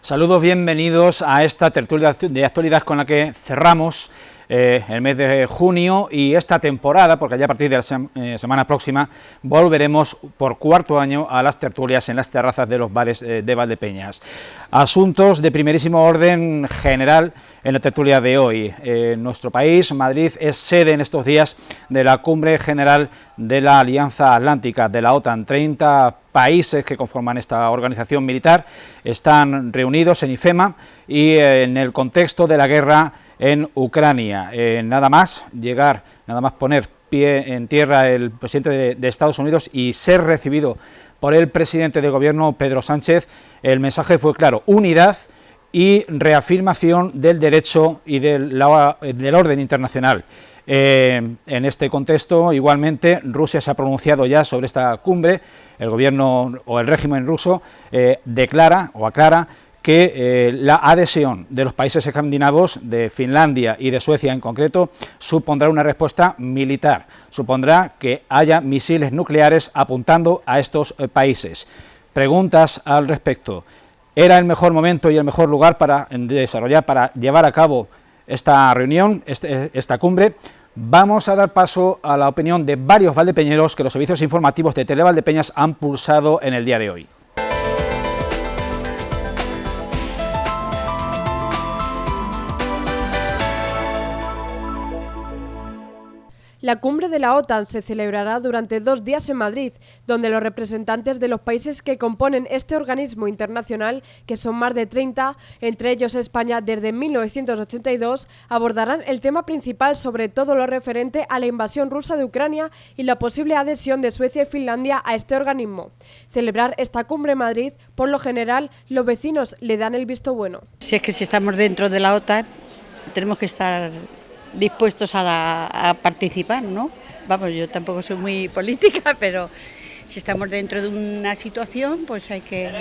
Saludos, bienvenidos a esta tertulia de actualidad con la que cerramos el mes de junio y esta temporada, porque ya a partir de la semana próxima volveremos por cuarto año a las tertulias en las terrazas de los bares de Valdepeñas. Asuntos de primerísimo orden general en la tertulia de hoy. Nuestro país, Madrid, es sede en estos días de la Cumbre General de la Alianza Atlántica de la OTAN. 30 países que conforman esta organización militar están reunidos en IFEMA y en el contexto de la guerra en Ucrania. Nada más poner pie en tierra el presidente de Estados Unidos y ser recibido por el presidente del gobierno, Pedro Sánchez, el mensaje fue claro: unidad y reafirmación del derecho y del orden internacional. En este contexto, igualmente, Rusia se ha pronunciado ya sobre esta cumbre. El gobierno o el régimen ruso aclara que la adhesión de los países escandinavos, de Finlandia y de Suecia en concreto, supondrá una respuesta militar, supondrá que haya misiles nucleares apuntando a estos países. Preguntas al respecto: ¿era el mejor momento y el mejor lugar para llevar a cabo esta reunión, esta cumbre? Vamos a dar paso a la opinión de varios valdepeñeros que los servicios informativos de Televaldepeñas han pulsado en el día de hoy. La cumbre de la OTAN se celebrará durante 2 días en Madrid, donde los representantes de los países que componen este organismo internacional, que son más de 30, entre ellos España desde 1982, abordarán el tema principal, sobre todo lo referente a la invasión rusa de Ucrania y la posible adhesión de Suecia y Finlandia a este organismo. Celebrar esta cumbre en Madrid, por lo general, los vecinos le dan el visto bueno. Si estamos dentro de la OTAN, tenemos que estar dispuestos a participar, ¿no? Vamos, yo tampoco soy muy política, pero si estamos dentro de una situación, pues hay que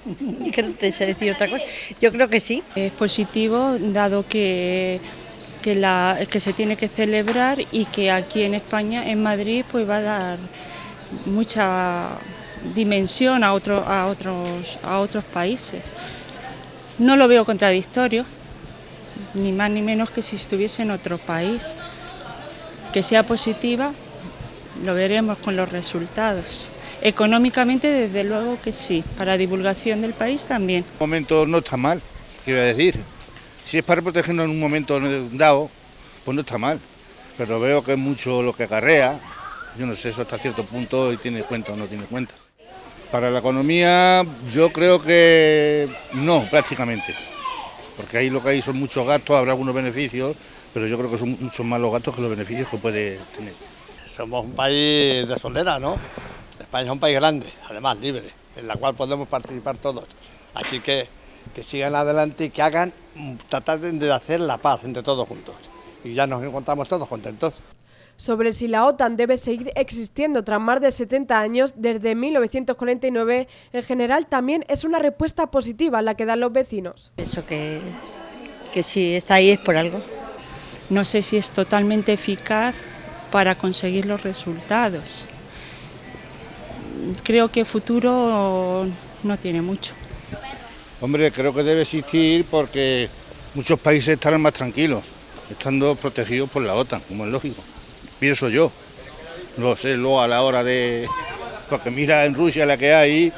no te sé decir otra cosa. Yo creo que sí. Es positivo, dado que se tiene que celebrar y que aquí en España, en Madrid, pues va a dar mucha dimensión a otros países. No lo veo contradictorio, ni más ni menos que si estuviese en otro país. Que sea positiva, lo veremos con los resultados. Económicamente, desde luego que sí, para divulgación del país también. En un momento no está mal, quiero decir. Si es para protegernos en un momento dado, pues no está mal. Pero veo que es mucho lo que acarrea. Yo no sé, eso hasta cierto punto y tiene cuenta o no tiene cuenta. Para la economía, yo creo que no, prácticamente. Porque ahí lo que hay son muchos gastos, habrá algunos beneficios, pero yo creo que son muchos más los gastos que los beneficios que puede tener. Somos un país de solera, ¿no? España es un país grande, además libre, en la cual podemos participar todos. Así que sigan adelante y que traten de hacer la paz entre todos juntos. Y ya nos encontramos todos contentos. Sobre si la OTAN debe seguir existiendo tras más de 70 años, desde 1949, en general también es una respuesta positiva la que dan los vecinos. Pienso que si está ahí es por algo. No sé si es totalmente eficaz para conseguir los resultados. Creo que futuro no tiene mucho. Hombre, creo que debe existir porque muchos países estarán más tranquilos, estando protegidos por la OTAN, como es lógico. Pienso yo, no lo sé, luego a la hora de... Porque mira en Rusia la que hay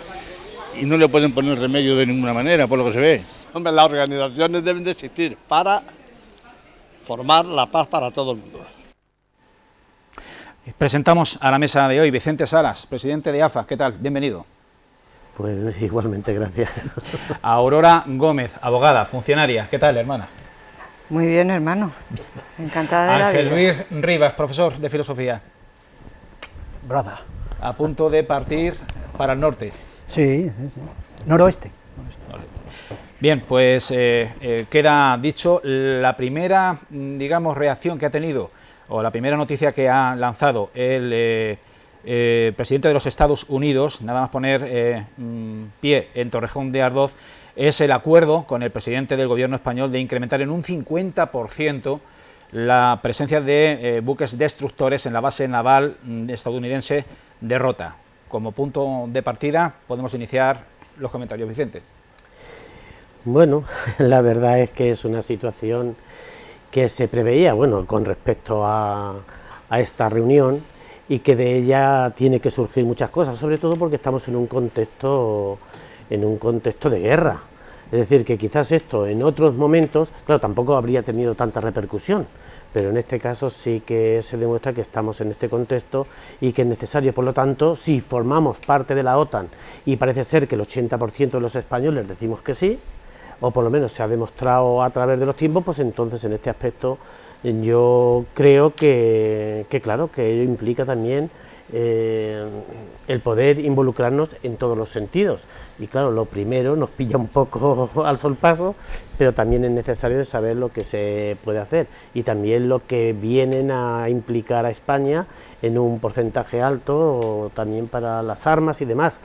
y no le pueden poner remedio de ninguna manera, por lo que se ve. Hombre, las organizaciones deben de existir para formar la paz para todo el mundo. Presentamos a la mesa de hoy Vicente Salas, presidente de AFA. ¿Qué tal? Bienvenido. Pues igualmente, gracias. Aurora Gómez, abogada, funcionaria. ¿Qué tal, hermana? Muy bien, hermano. Encantada de la vida. Ángel Luis Rivas, profesor de filosofía. Brother. A punto de partir para el norte. Sí. Noroeste. Bien, pues queda dicho la primera, reacción que ha tenido, o la primera noticia que ha lanzado el presidente de los Estados Unidos, nada más poner pie en Torrejón de Ardoz, es el acuerdo con el presidente del gobierno español de incrementar en un 50% la presencia de buques destructores en la base naval estadounidense de Rota. Como punto de partida podemos iniciar los comentarios, Vicente. Bueno, la verdad es que es una situación que se preveía, bueno, con respecto a esta reunión, y que de ella tiene que surgir muchas cosas, sobre todo porque estamos en un contexto de guerra. Es decir, que quizás esto en otros momentos, claro, tampoco habría tenido tanta repercusión, pero en este caso sí que se demuestra que estamos en este contexto y que es necesario. Por lo tanto, si formamos parte de la OTAN, y parece ser que el 80% de los españoles decimos que sí, o por lo menos se ha demostrado a través de los tiempos, pues entonces en este aspecto yo creo que claro, que ello implica también el poder involucrarnos en todos los sentidos. Y claro, lo primero nos pilla un poco al solpazo, pero también es necesario de saber lo que se puede hacer, y también lo que vienen a implicar a España en un porcentaje alto, también para las armas y demás.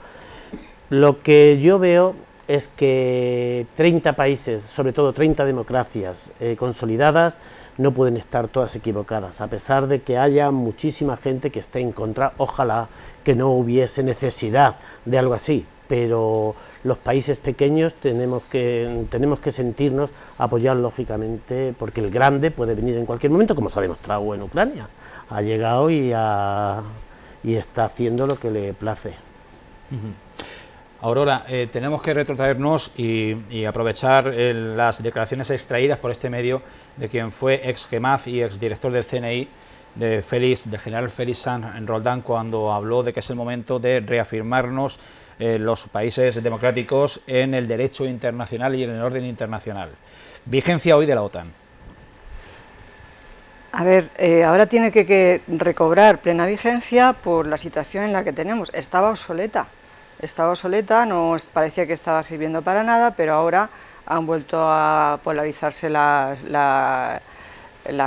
Lo que yo veo es que 30 países, sobre todo 30 democracias consolidadas, no pueden estar todas equivocadas, a pesar de que haya muchísima gente que esté en contra. Ojalá que no hubiese necesidad de algo así, pero los países pequeños tenemos que sentirnos apoyados lógicamente, porque el grande puede venir en cualquier momento, como se ha demostrado en Ucrania. Ha llegado y está haciendo lo que le place. Aurora, tenemos que retrotraernos y aprovechar las declaraciones extraídas por este medio de quien fue ex Gemaz y ex director del CNI, del general Félix Sanz Roldán, cuando habló de que es el momento de reafirmarnos los países democráticos en el derecho internacional y en el orden internacional. Vigencia hoy de la OTAN. A ver, ahora tiene que recobrar plena vigencia por la situación en la que tenemos. Estaba obsoleta, no parecía que estaba sirviendo para nada, pero ahora han vuelto a polarizarse la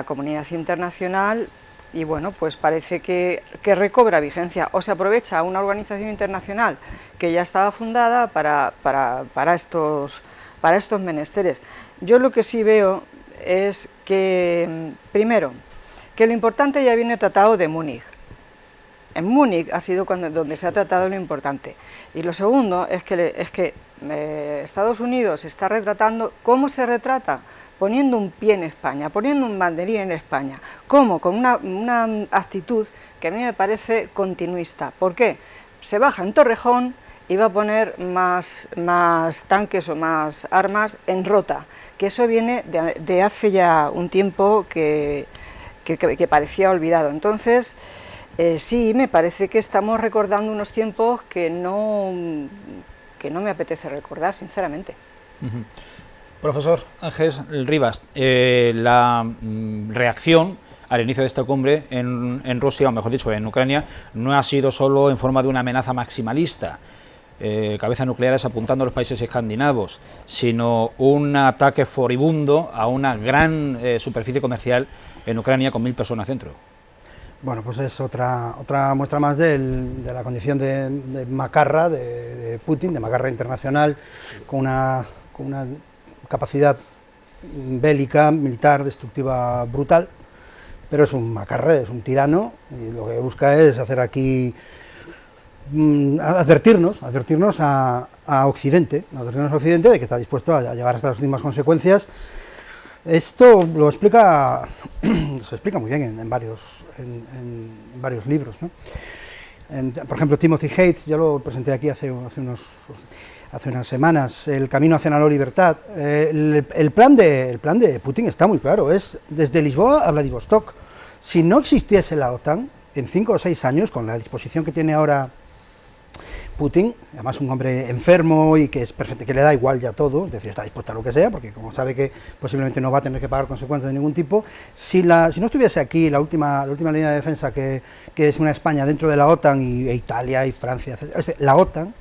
comunidad internacional y bueno, pues parece que recobra vigencia, o se aprovecha una organización internacional que ya estaba fundada para estos menesteres. Yo lo que sí veo es que, primero, que lo importante ya viene tratado de Múnich. En Múnich ha sido donde se ha tratado lo importante. Y lo segundo es que Estados Unidos está retratando. ¿Cómo se retrata? Poniendo un pie en España, poniendo un banderín en España. ¿Cómo? Con una actitud que a mí me parece continuista. ¿Por qué? Se baja en Torrejón y va a poner más tanques o más armas en Rota, que eso viene de hace ya un tiempo que parecía olvidado. Entonces, sí, me parece que estamos recordando unos tiempos que no me apetece recordar, sinceramente. Profesor Ángel Rivas, la reacción al inicio de esta cumbre en Rusia, o mejor dicho, en Ucrania, no ha sido solo en forma de una amenaza maximalista, cabezas nucleares apuntando a los países escandinavos, sino un ataque furibundo a una gran superficie comercial en Ucrania con 1000 personas dentro. Bueno, pues es otra muestra más de la condición de macarra de Putin, de macarra internacional, con una capacidad bélica, militar, destructiva, brutal, pero es un macarra, es un tirano, y lo que busca es hacer aquí, advertirnos a Occidente, de que está dispuesto a llegar hasta las últimas consecuencias. Esto se explica muy bien en varios libros, ¿no? Por ejemplo, Timothy Hayes, yo lo presenté aquí hace unas semanas, El camino hacia la no libertad. El plan de Putin está muy claro, es desde Lisboa a Vladivostok. Si no existiese la OTAN, en 5 o 6 años, con la disposición que tiene ahora Putin, además un hombre enfermo y que es perfecto, que le da igual ya todo, es decir, está dispuesto a lo que sea, porque como sabe que posiblemente no va a tener que pagar consecuencias de ningún tipo, si no estuviese aquí la última línea de defensa, que es una España dentro de la OTAN, e Italia y Francia, la OTAN,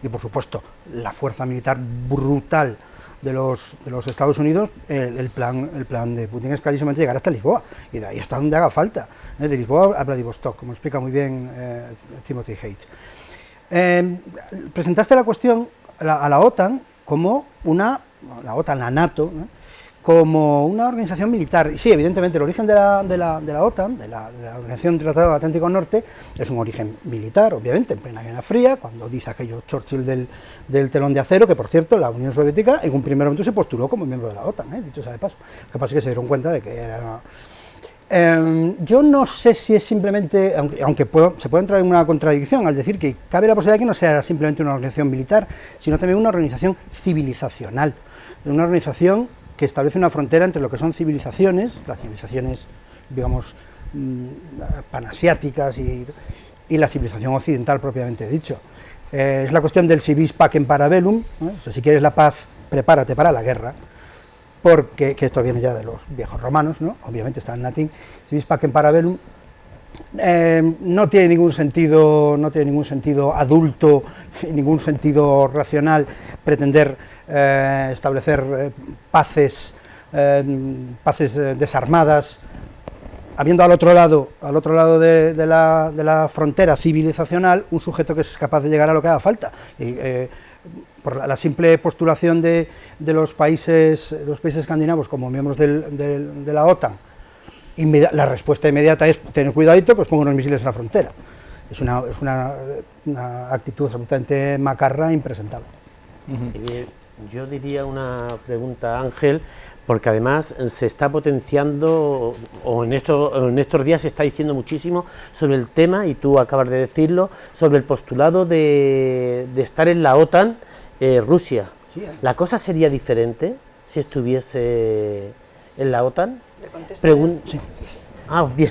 y por supuesto la fuerza militar brutal de los Estados Unidos, el plan de Putin es clarísimamente llegar hasta Lisboa, y de ahí hasta donde haga falta, de Lisboa a Vladivostok, como explica muy bien Timothy Hayes. Presentaste la cuestión a la OTAN como la NATO, como una organización militar. Y sí, evidentemente el origen de la OTAN, de la Organización del Tratado Atlántico Norte, es un origen militar, obviamente, en plena Guerra Fría, cuando dice aquello Churchill del telón de acero, que por cierto la Unión Soviética en un primer momento se postuló como miembro de la OTAN, dicho sea de paso. Lo que pasa es que se dieron cuenta de que era... yo no sé si es simplemente, aunque se puede entrar en una contradicción al decir que cabe la posibilidad de que no sea simplemente una organización militar, sino también una organización civilizacional, una organización que establece una frontera entre lo que son civilizaciones, las civilizaciones, digamos, panasiáticas y la civilización occidental propiamente dicho. Es la cuestión del si vis pacem para bellum, ¿no? O sea, si quieres la paz, prepárate para la guerra, porque que esto viene ya de los viejos romanos, ¿no? Obviamente está en latín, si vis pacem para bellum, no tiene ningún sentido adulto, ningún sentido racional pretender establecer paces desarmadas, habiendo al otro lado de la frontera civilizacional un sujeto que es capaz de llegar a lo que haga falta. Y, por la simple postulación de los países escandinavos como miembros de la OTAN, la respuesta inmediata es tener cuidadito que os pongo unos misiles en la frontera. Es una actitud absolutamente macarra e impresentable. Yo diría una pregunta, Ángel, porque además se está potenciando, o en estos días se está diciendo muchísimo sobre el tema, y tú acabas de decirlo, sobre el postulado de estar en la OTAN, Rusia. Sí, ¿La cosa sería diferente si estuviese en la OTAN? Sí. Ah, bien.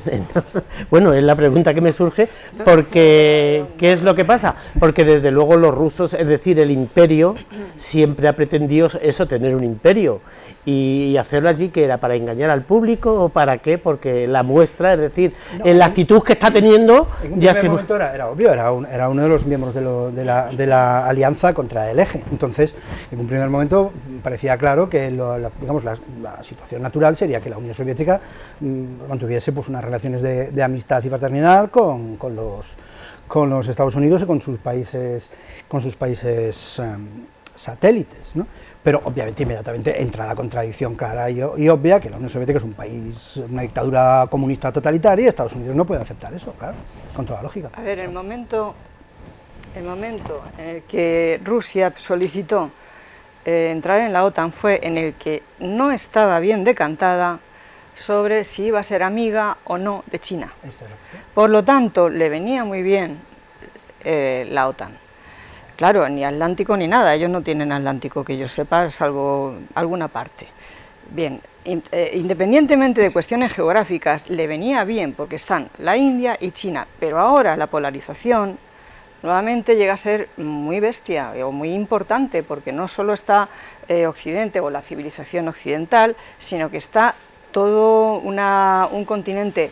Bueno, es la pregunta que me surge, porque ¿qué es lo que pasa? Porque desde luego los rusos, es decir, el imperio, siempre ha pretendido eso, tener un imperio, y hacerlo allí, que era para engañar al público, o para qué, porque la muestra, es decir, en la actitud que está teniendo, en un primer momento era obvio, era uno de los miembros de la alianza contra el eje. Entonces, en un primer momento parecía claro que la situación natural sería que la Unión Soviética mantuviese pues unas relaciones de amistad y fraternidad con los Estados Unidos y con sus países satélites, ¿no? Pero obviamente inmediatamente entra la contradicción clara y obvia, que la Unión Soviética es un país, una dictadura comunista totalitaria, y Estados Unidos no puede aceptar eso, claro, con toda lógica. A ver, el momento en el que Rusia solicitó entrar en la OTAN fue en el que no estaba bien decantada sobre si iba a ser amiga o no de China. Por lo tanto, le venía muy bien la OTAN. Claro, ni Atlántico ni nada, ellos no tienen Atlántico que yo sepa, salvo alguna parte. Bien, independientemente de cuestiones geográficas, le venía bien porque están la India y China, pero ahora la polarización nuevamente llega a ser muy bestia o muy importante, porque no solo está Occidente o la civilización occidental, sino que está todo un continente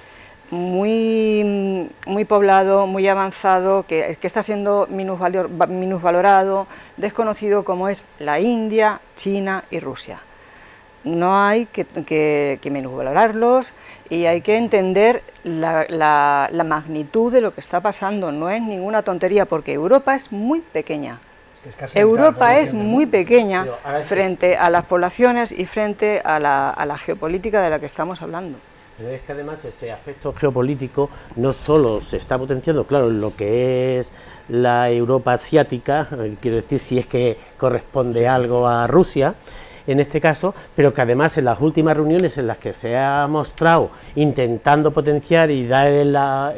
muy poblado, muy avanzado, que está siendo minusvalorado, desconocido, como es la India, China y Rusia. No hay que minusvalorarlos, y hay que entender la magnitud de lo que está pasando. No es ninguna tontería, porque Europa es muy pequeña. Europa es muy pequeña frente a las poblaciones y frente a la geopolítica de la que estamos hablando. Pero es que además ese aspecto geopolítico no solo se está potenciando, claro, en lo que es la Europa asiática, quiero decir, si es que corresponde algo a Rusia, en este caso, pero que además en las últimas reuniones en las que se ha mostrado intentando potenciar y darnos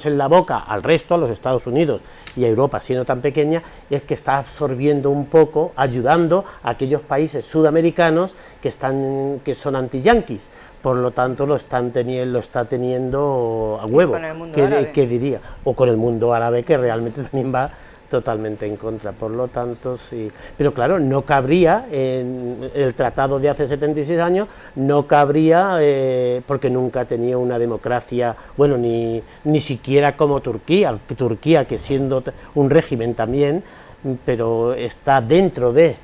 en la boca al resto, a los Estados Unidos y a Europa, siendo tan pequeña, es que está absorbiendo un poco, ayudando a aquellos países sudamericanos que son anti-yanquis. Por lo tanto lo está teniendo a huevo, ¿qué diría? O con el mundo árabe, que realmente también va totalmente en contra. Por lo tanto, sí. Pero claro, no cabría en el tratado de hace 76 años, no cabría, porque nunca tenía una democracia, bueno, ni siquiera como Turquía, que siendo un régimen también, pero está dentro de,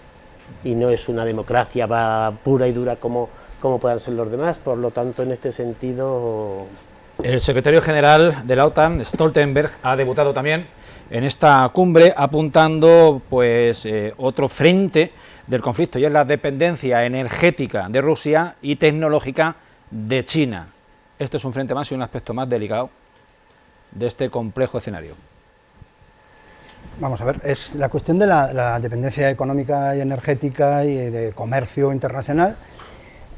y no es una democracia pura y dura como puedan ser los demás. Por lo tanto, en este sentido... El secretario general de la OTAN, Stoltenberg, ha debutado también en esta cumbre, apuntando pues otro frente del conflicto, y es la dependencia energética de Rusia y tecnológica de China. Esto es un frente más y un aspecto más delicado de este complejo escenario. Vamos a ver, es la cuestión de la dependencia económica y energética y de comercio internacional.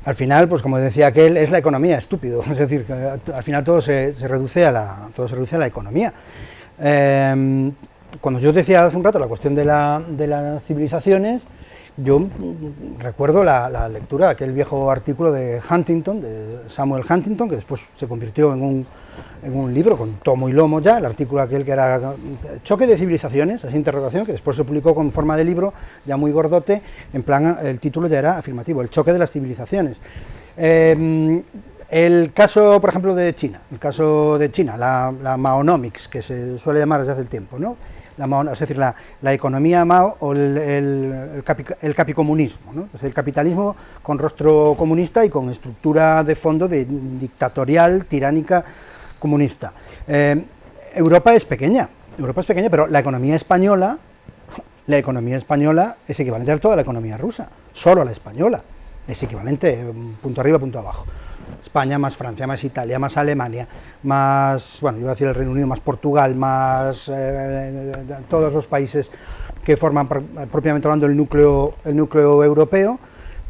Al final, pues como decía aquel, es la economía, estúpido. Es decir, que al final todo se reduce a la economía. Cuando yo decía hace un rato la cuestión de las civilizaciones, yo recuerdo la lectura de aquel viejo artículo de Huntington, de Samuel Huntington, que después se convirtió en un libro con tomo y lomo ya, el artículo aquel que era Choque de civilizaciones, esa interrogación, que después se publicó con forma de libro, ya muy gordote, en plan, el título ya era afirmativo, el choque de las civilizaciones. El caso, por ejemplo, de China, la Maonomics, que se suele llamar desde hace el tiempo, ¿no? Es decir, la economía Mao o el capicomunismo, ¿no? Es decir, el capitalismo con rostro comunista y con estructura de fondo de dictatorial, tiránica, comunista. Europa es pequeña, pero la economía española es equivalente a toda la economía rusa, solo a la española, es equivalente, punto arriba, punto abajo. España más Francia, más Italia, más Alemania, más, bueno, iba a decir el Reino Unido, más Portugal, más todos los países que forman propiamente hablando el núcleo europeo,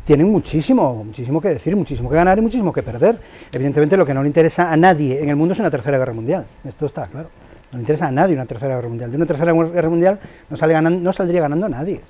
tienen muchísimo que decir, muchísimo que ganar y muchísimo que perder. Evidentemente lo que no le interesa a nadie en el mundo es una tercera guerra mundial, esto está claro. No le interesa a nadie una tercera guerra mundial. De una tercera guerra mundial no saldría ganando nadie.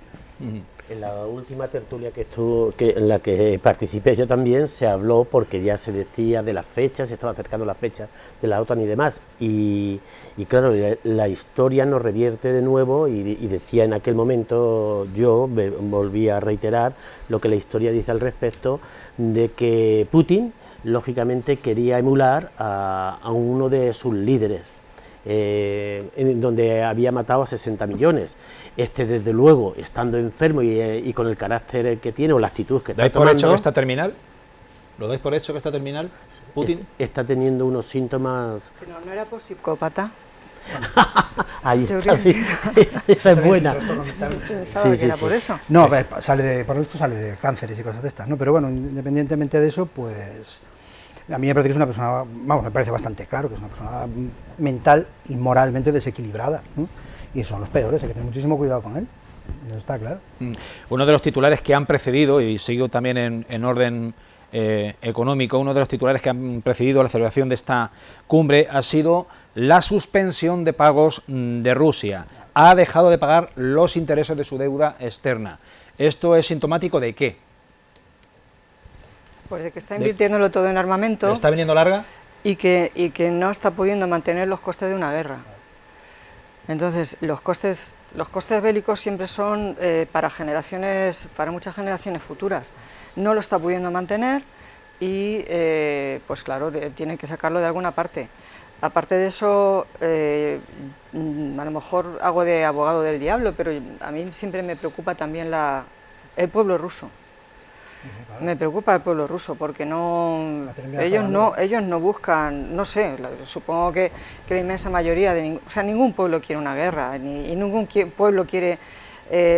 En la última tertulia en la que participé yo también se habló, porque ya se decía de las fechas, se estaba acercando la fecha de la OTAN y demás, y claro, la historia nos revierte de nuevo y decía en aquel momento, yo volví a reiterar lo que la historia dice al respecto, de que Putin lógicamente quería emular a uno de sus líderes, en donde había matado a 60 millones. Desde luego, estando enfermo y con el carácter que tiene o la actitud que está tomando... ¿Dais por hecho que está terminal? ¿Lo dais por hecho que está terminal, Putin? Está teniendo unos síntomas... Pero no era por psicópata. Ahí está, sí. Esa es buena. Pensaba que era por eso. No, por esto sale de cánceres y cosas de estas, ¿no? Pero bueno, independientemente de eso, pues... A mí me parece que es una persona, me parece bastante claro que es una persona mental y moralmente desequilibrada, ¿no? Y son los peores, hay que tener muchísimo cuidado con él, eso está claro. Uno de los titulares que han precedido, y sigo también en orden económico, uno de los titulares que han precedido la celebración de esta cumbre ha sido la suspensión de pagos de Rusia. Ha dejado de pagar los intereses de su deuda externa. ¿Esto es sintomático de qué? Pues de que está invirtiéndolo todo en armamento. ¿Está viniendo larga? Y que no está pudiendo mantener los costes de una guerra. Entonces, los costes bélicos siempre son para muchas generaciones futuras. No lo está pudiendo mantener y, pues claro, tiene que sacarlo de alguna parte. Aparte de eso, a lo mejor hago de abogado del diablo, pero a mí siempre me preocupa también el pueblo ruso. Me preocupa el pueblo ruso porque ellos no buscan, no sé, supongo que la inmensa mayoría ningún pueblo quiere una guerra, y ningún pueblo quiere,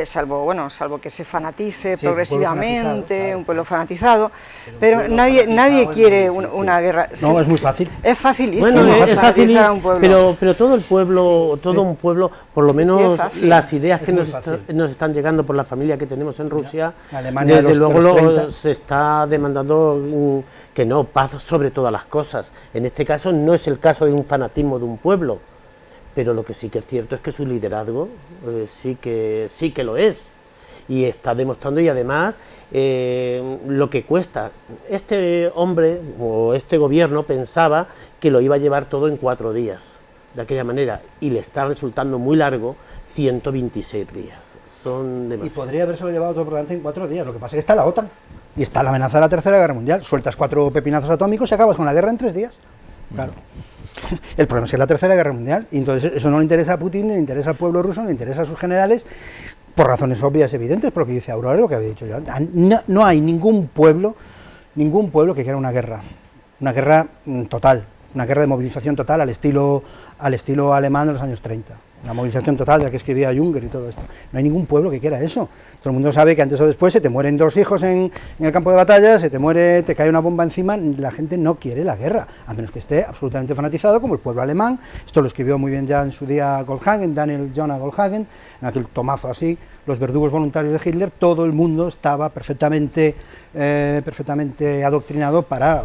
salvo que se fanatice progresivamente, un pueblo fanatizado, pero nadie quiere una guerra. No, es muy fácil. Es facilísimo. Bueno, es fácil, un pueblo. pero todo un pueblo, por lo menos las ideas que nos están llegando por la familia que tenemos en Rusia, Alemania desde luego se está demandando que no, paz sobre todas las cosas. En este caso no es el caso de un fanatismo de un pueblo, pero lo que sí que es cierto es que su liderazgo sí que lo es, y está demostrando, y además lo que cuesta. Este hombre o este gobierno pensaba que lo iba a llevar todo en 4 días, de aquella manera, y le está resultando muy largo, 126 días. Son demasiados. Y podría habérselo llevado todo por delante en 4 días, lo que pasa es que está la OTAN, y está la amenaza de la Tercera Guerra Mundial, sueltas 4 pepinazos atómicos y acabas con la guerra en 3 días, claro. El problema es que es la Tercera Guerra Mundial, y entonces eso no le interesa a Putin, le interesa al pueblo ruso, le interesa a sus generales, por razones obvias, evidentes, por lo que dice Aurora, lo que había dicho yo. No hay ningún pueblo que quiera una guerra total, una guerra de movilización total al estilo alemán de los años 30, una movilización total de la que escribía Junger y todo esto. No hay ningún pueblo que quiera eso. Todo el mundo sabe que antes o después se te mueren 2 hijos en el campo de batalla, te cae una bomba encima, la gente no quiere la guerra, a menos que esté absolutamente fanatizado, como el pueblo alemán. Esto lo escribió muy bien ya en su día Goldhagen, Daniel Jonah Goldhagen, en aquel tomazo así, Los verdugos voluntarios de Hitler. Todo el mundo estaba perfectamente adoctrinado para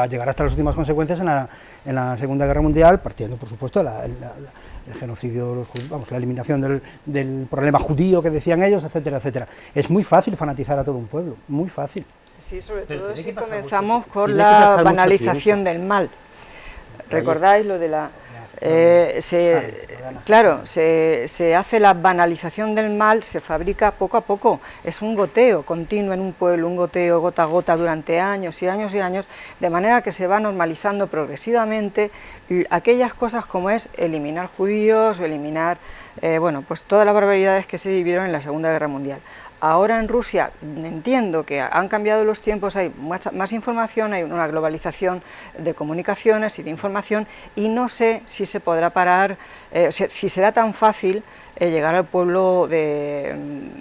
llegar hasta las últimas consecuencias en la Segunda Guerra Mundial, partiendo, por supuesto, el genocidio de los judíos, vamos, la eliminación del problema judío que decían ellos, etcétera, etcétera. Es muy fácil fanatizar a todo un pueblo, muy fácil. Sí, sobre todo si comenzamos por la banalización del mal. ¿Recordáis lo de la...? Se hace la banalización del mal, se fabrica poco a poco, es un goteo continuo en un pueblo, un goteo gota a gota durante años y años y años, de manera que se va normalizando progresivamente aquellas cosas como es eliminar judíos, o eliminar, pues todas las barbaridades que se vivieron en la Segunda Guerra Mundial. Ahora en Rusia entiendo que han cambiado los tiempos, hay más información, hay una globalización de comunicaciones y de información, y no sé si se podrá parar, si será tan fácil llegar al pueblo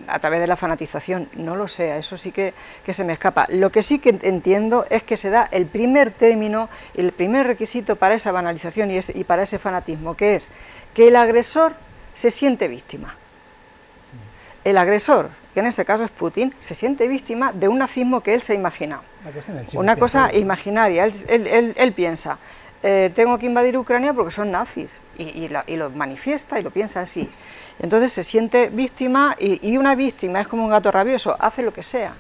a través de la fanatización. No lo sé, eso sí que se me escapa. Lo que sí que entiendo es que se da el primer término, el primer requisito para esa banalización y para ese fanatismo, que es que el agresor se siente víctima. El agresor, que en este caso es Putin, se siente víctima de un nazismo que él se ha imaginado. Una cosa imaginaria. Él piensa, tengo que invadir Ucrania porque son nazis, y lo manifiesta y lo piensa así. Entonces se siente víctima, y una víctima es como un gato rabioso, hace lo que sea.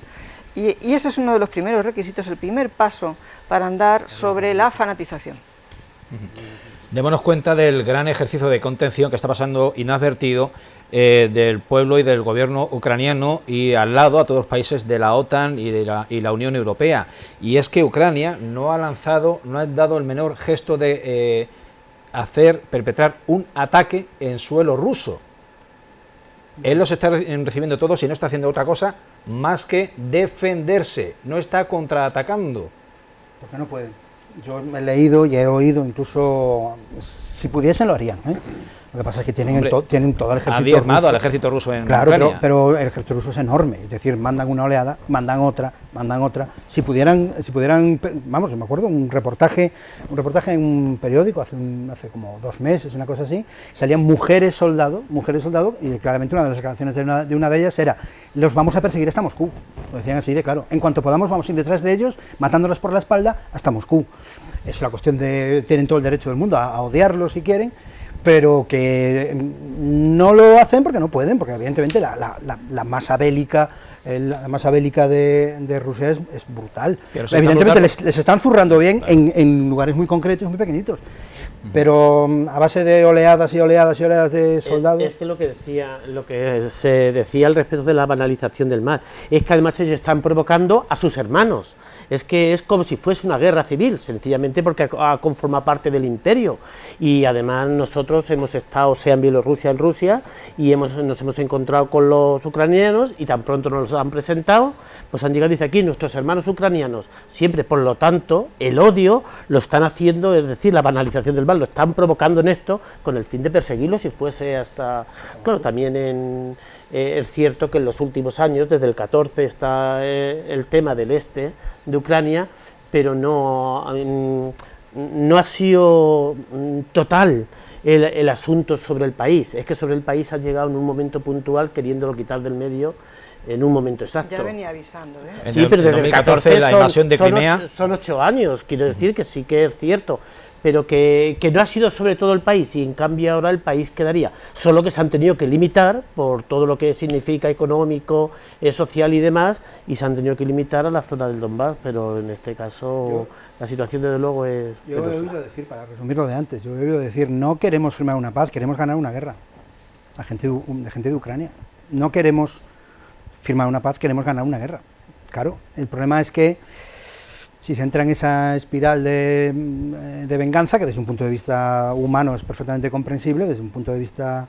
Y ese es uno de los primeros requisitos, el primer paso para andar sobre la fanatización. Démonos cuenta del gran ejercicio de contención que está pasando inadvertido del pueblo y del gobierno ucraniano, y al lado a todos los países de la OTAN y la Unión Europea. Y es que Ucrania no ha dado el menor gesto de perpetrar un ataque en suelo ruso. Él los está recibiendo todos y no está haciendo otra cosa más que defenderse, no está contraatacando. Porque no pueden. Yo he leído y he oído, incluso si pudiesen lo harían, ¿eh? Lo que pasa es que tienen todo el ejército ruso. Ha diezmado al ejército ruso en Ucrania. Claro, pero el ejército ruso es enorme, es decir, mandan una oleada, mandan otra. Si pudieran, vamos, me acuerdo un reportaje en un periódico hace como 2 meses, una cosa así, salían mujeres soldado, y claramente una de las declaraciones de una de ellas era: los vamos a perseguir hasta Moscú. Lo decían así de claro, en cuanto podamos vamos a ir detrás de ellos, matándolos por la espalda hasta Moscú. Es la cuestión tienen todo el derecho del mundo a odiarlos si quieren, pero que no lo hacen porque no pueden, porque evidentemente la masa bélica de Rusia es brutal. Evidentemente les están zurrando bien en lugares muy concretos, muy pequeñitos, pero a base de oleadas y oleadas y oleadas de soldados. Es que lo que se decía al respecto de la banalización del mal, es que además ellos están provocando a sus hermanos. Es que es como si fuese una guerra civil, sencillamente porque conforma parte del imperio, y además nosotros hemos estado, sea en Bielorrusia, en Rusia, y nos hemos encontrado con los ucranianos, y tan pronto nos los han presentado, pues han llegado y dice aquí nuestros hermanos ucranianos, siempre. Por lo tanto, el odio lo están haciendo, es decir, la banalización del mal, lo están provocando en esto con el fin de perseguirlos si fuese hasta... Claro, también es cierto que en los últimos años, desde el 14, está el tema del este de Ucrania, pero no ha sido total el asunto sobre el país. Es que sobre el país ha llegado en un momento puntual, queriéndolo quitar del medio en un momento exacto. Ya venía avisando, ¿eh? Sí, pero desde el 14 la invasión de Crimea... son 8 años, quiero decir que sí que es cierto, pero que no ha sido sobre todo el país, y en cambio ahora el país quedaría, solo que se han tenido que limitar por todo lo que significa económico, social y demás, y se han tenido que limitar a la zona del Donbass, pero en este caso la situación desde luego es... Yo he oído decir, para resumir lo de antes, no queremos firmar una paz, queremos ganar una guerra, la gente de Ucrania, no queremos firmar una paz, queremos ganar una guerra. Claro, el problema es que si se entra en esa espiral de venganza, que desde un punto de vista humano es perfectamente comprensible, desde un punto de vista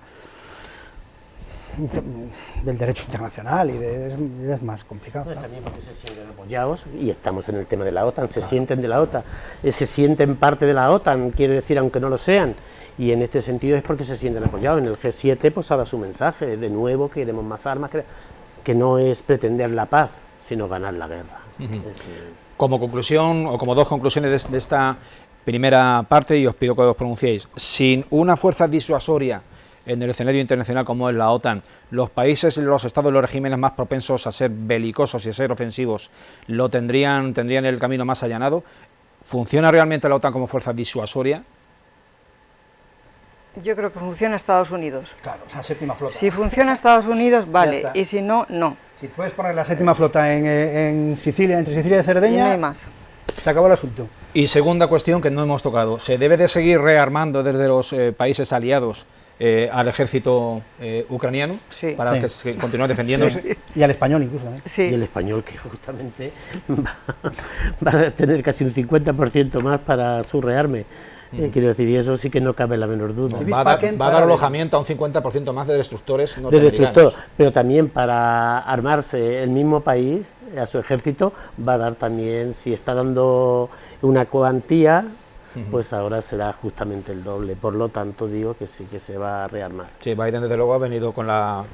del derecho internacional y es más complicado. Bueno, también porque se sienten apoyados, y estamos en el tema de la OTAN, se sienten de la OTAN, se sienten parte de la OTAN, quiere decir, aunque no lo sean, y en este sentido es porque se sienten apoyados. En el G7 pues ha dado su mensaje, de nuevo queremos más armas, que no es pretender la paz, sino ganar la guerra. Como conclusión, o como dos conclusiones de esta primera parte, y os pido que os pronunciéis, sin una fuerza disuasoria en el escenario internacional como es la OTAN, los países, los estados, los regímenes más propensos a ser belicosos y a ser ofensivos, tendrían el camino más allanado. ¿Funciona realmente la OTAN como fuerza disuasoria? Yo creo que funciona Estados Unidos. Claro, la séptima flota. Si funciona Estados Unidos, vale, y si no, no. Si puedes poner la séptima flota en Sicilia, entre Sicilia y Cerdeña, Y no hay más. Se acabó el asunto. Y segunda cuestión que no hemos tocado, ¿se debe de seguir rearmando desde los países aliados al ejército ucraniano para que se continúe defendiéndose? Sí. Y al español incluso. Sí. Y el español, que justamente va a tener casi un 50% más para su rearme. Quiero decir, y eso sí que no cabe la menor duda. Va a dar alojamiento a un 50% más de destructores de destructor, pero también para armarse el mismo país, a su ejército, va a dar también, si está dando una cuantía, pues ahora será justamente el doble. Por lo tanto, digo que sí que se va a rearmar. Sí, Biden desde luego ha venido con la...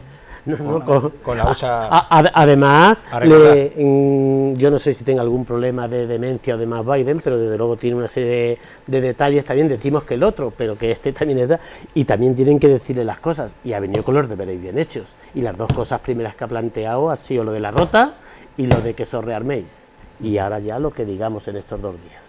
con la hucha. Además, yo no sé si tenga algún problema de demencia o demás Biden, pero desde luego tiene una serie de detalles. También decimos que el otro, pero que este también es y también tienen que decirle las cosas, y ha venido con los deberes bien hechos, y las dos cosas primeras que ha planteado ha sido lo de la rota y lo de que os rearméis, y ahora ya lo que digamos en estos 2 días.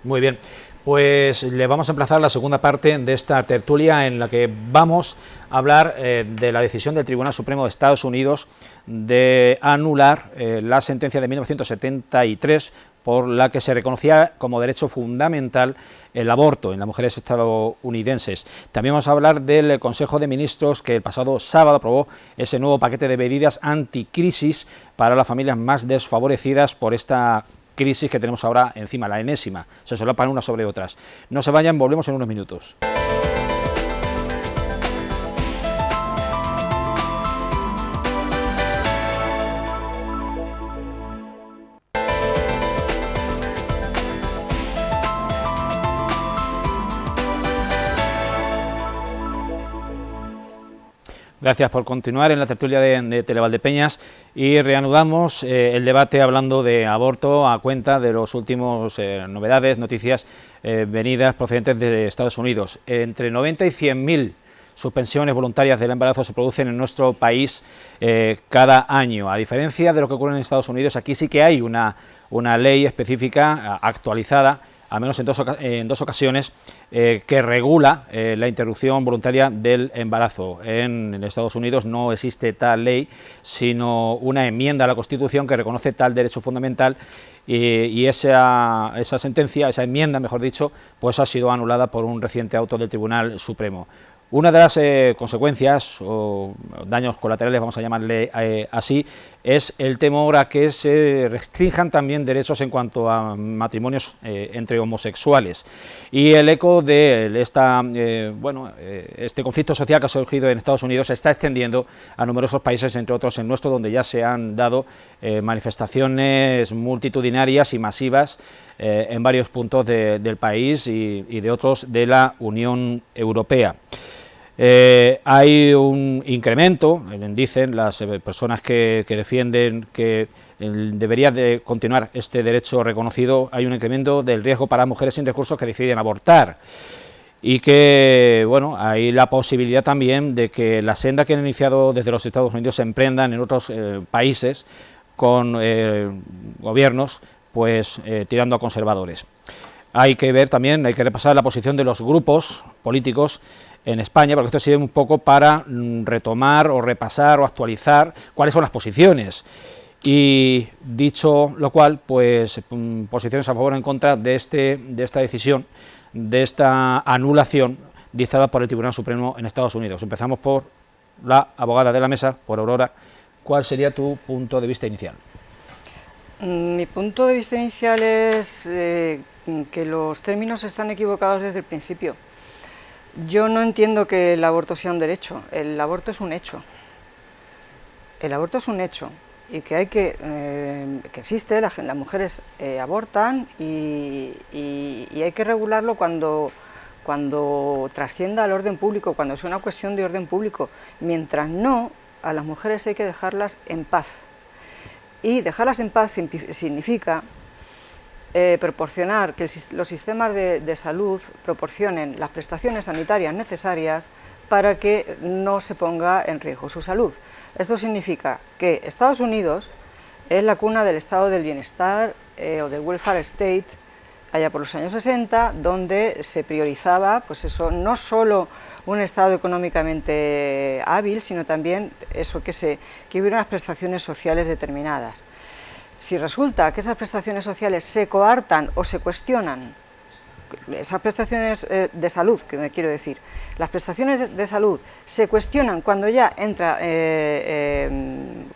Muy bien, pues le vamos a emplazar la segunda parte de esta tertulia, en la que vamos a hablar de la decisión del Tribunal Supremo de Estados Unidos de anular la sentencia de 1973 por la que se reconocía como derecho fundamental el aborto en las mujeres estadounidenses. También vamos a hablar del Consejo de Ministros, que el pasado sábado aprobó ese nuevo paquete de medidas anticrisis para las familias más desfavorecidas por esta crisis que tenemos ahora encima, la enésima. Se solapan unas sobre otras. No se vayan, volvemos en unos minutos. Gracias por continuar en la tertulia de Televaldepeñas, y reanudamos el debate hablando de aborto a cuenta de los últimos novedades, noticias venidas procedentes de Estados Unidos. Entre 90 y 100.000 suspensiones voluntarias del embarazo se producen en nuestro país cada año. A diferencia de lo que ocurre en Estados Unidos, aquí sí que hay una ley específica actualizada, al menos en dos ocasiones, que regula la interrupción voluntaria del embarazo. En Estados Unidos no existe tal ley, sino una enmienda a la Constitución que reconoce tal derecho fundamental, y esa sentencia, esa enmienda, mejor dicho, pues ha sido anulada por un reciente auto del Tribunal Supremo. Una de las consecuencias o daños colaterales, vamos a llamarle así, es el temor a que se restrinjan también derechos en cuanto a matrimonios entre homosexuales. Y el eco de este conflicto social que ha surgido en Estados Unidos se está extendiendo a numerosos países, entre otros el nuestro, donde ya se han dado manifestaciones multitudinarias y masivas en varios puntos del país y de otros de la Unión Europea. Hay un incremento, dicen las personas que defienden que debería de continuar este derecho reconocido, hay un incremento del riesgo para mujeres sin recursos que deciden abortar, y que, bueno, hay la posibilidad también de que la senda que han iniciado desde los Estados Unidos se emprendan en otros países con gobiernos pues tirando a conservadores. Hay que ver también, hay que repasar la posición de los grupos políticos en España, porque esto sirve un poco para retomar o repasar o actualizar cuáles son las posiciones. Y dicho lo cual, pues posiciones a favor o en contra de esta decisión, de esta anulación dictada por el Tribunal Supremo en Estados Unidos. Empezamos por la abogada de la mesa, por Aurora. ¿Cuál sería tu punto de vista inicial? Mi punto de vista inicial es que los términos están equivocados desde el principio. Yo no entiendo que el aborto sea un derecho, el aborto es un hecho. el aborto es un hecho y que que existe, las mujeres abortan y hay que regularlo cuando trascienda al orden público, cuando sea una cuestión de orden público. Mientras no, a las mujeres hay que dejarlas en paz. Y dejarlas en paz significa proporcionar, que los sistemas de salud proporcionen las prestaciones sanitarias necesarias para que no se ponga en riesgo su salud. Esto significa que Estados Unidos es la cuna del estado del bienestar o del welfare state, allá por los años 60, donde se priorizaba, pues eso, no solo un estado económicamente hábil, sino también eso, que hubiera unas prestaciones sociales determinadas. Si resulta que esas prestaciones sociales se coartan o se cuestionan, esas prestaciones de salud, que me quiero decir, las prestaciones de salud se cuestionan cuando ya entra en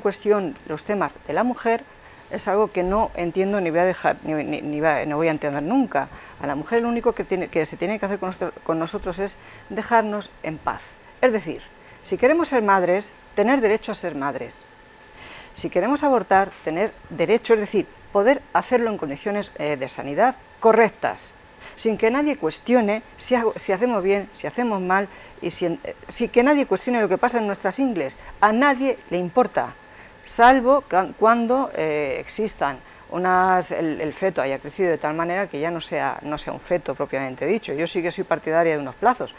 cuestión los temas de la mujer, es algo que no entiendo ni voy a dejar, no voy a entender nunca. A la mujer lo único que se tiene que hacer con nosotros es dejarnos en paz. Es decir, si queremos ser madres, tener derecho a ser madres. Si queremos abortar, tener derecho, es decir, poder hacerlo en condiciones de sanidad correctas, sin que nadie cuestione si hacemos bien, si hacemos mal, y sin que nadie cuestione lo que pasa en nuestras ingles. A nadie le importa, salvo cuando existan el feto haya crecido de tal manera que ya no sea un feto propiamente dicho. Yo sí que soy partidaria de unos plazos.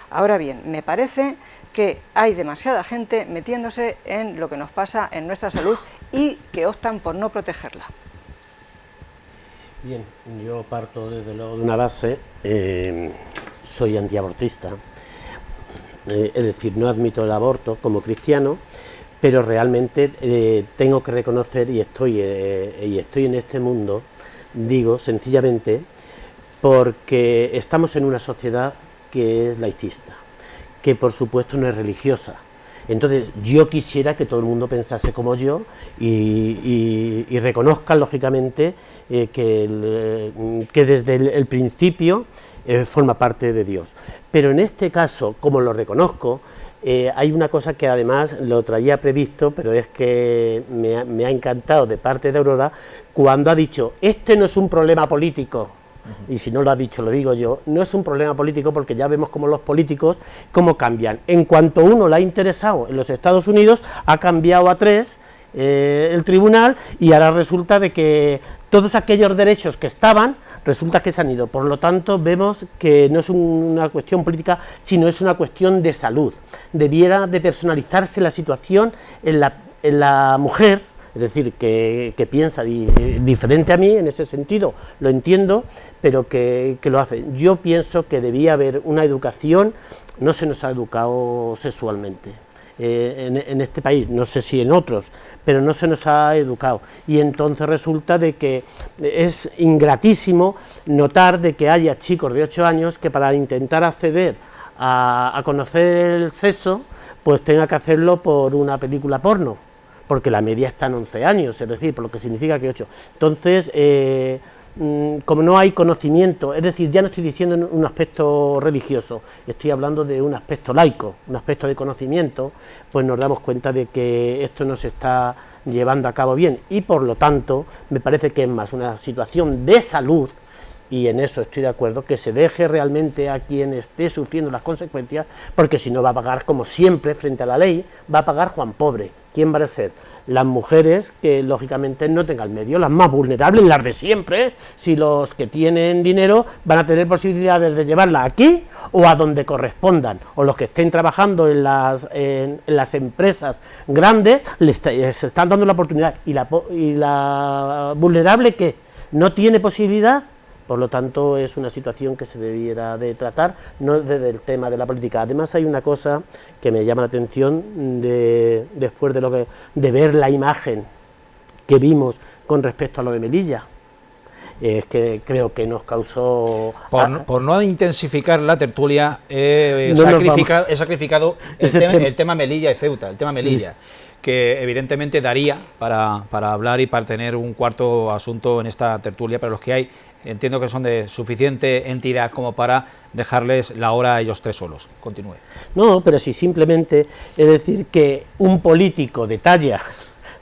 Ahora bien, me parece que hay demasiada gente metiéndose en lo que nos pasa en nuestra salud y que optan por no protegerla. Bien, yo parto desde luego de una base, soy antiabortista, es decir, no admito el aborto como cristiano, pero realmente tengo que reconocer, y estoy en este mundo, digo sencillamente, porque estamos en una sociedad que es laicista, que por supuesto no es religiosa. Entonces yo quisiera que todo el mundo pensase como yo y reconozcan lógicamente que desde el principio forma parte de Dios. Pero en este caso, como lo reconozco, hay una cosa que además lo traía previsto, pero es que me ha encantado de parte de Aurora, cuando ha dicho, este no es un problema político. Y si no lo ha dicho, lo digo yo, no es un problema político porque ya vemos cómo los políticos, cómo cambian. En cuanto uno le ha interesado en los Estados Unidos, ha cambiado a 3 el tribunal y ahora resulta de que todos aquellos derechos que estaban, resulta que se han ido. Por lo tanto, vemos que no es una cuestión política, sino es una cuestión de salud. Debiera de personalizarse la situación en la mujer, es decir, que piensa diferente a mí, en ese sentido lo entiendo, pero que lo hace. Yo pienso que debía haber una educación, no se nos ha educado sexualmente. En este país, no sé si en otros, pero no se nos ha educado, y entonces resulta de que es ingratísimo notar de que haya chicos de 8 años que para intentar acceder a conocer el sexo, pues tenga que hacerlo por una película porno, porque la media está en 11 años, es decir, por lo que significa que 8. Entonces, como no hay conocimiento, es decir, ya no estoy diciendo en un aspecto religioso, estoy hablando de un aspecto laico, un aspecto de conocimiento, pues nos damos cuenta de que esto no se está llevando a cabo bien, y por lo tanto, me parece que es más una situación de salud, y en eso estoy de acuerdo, que se deje realmente a quien esté sufriendo las consecuencias, porque si no va a pagar, como siempre, frente a la ley, va a pagar Juan Pobre. ¿Quién va a ser? Las mujeres que lógicamente no tengan medio, las más vulnerables, las de siempre. Si los que tienen dinero van a tener posibilidades de llevarla aquí o a donde correspondan, o los que estén trabajando en las empresas grandes les están dando la oportunidad, y la vulnerable que no tiene posibilidad. Por lo tanto, es una situación que se debiera de tratar, no desde el tema de la política. Además, hay una cosa que me llama la atención después de ver la imagen que vimos con respecto a lo de Melilla. Es que creo que nos causó... Por no intensificar la tertulia, he sacrificado el tema Melilla y Ceuta, el tema Melilla. que evidentemente daría para hablar y para tener un cuarto asunto en esta tertulia, pero los que hay entiendo que son de suficiente entidad como para dejarles la hora a ellos tres solos. Continúe. No, pero si simplemente es decir que un político de talla,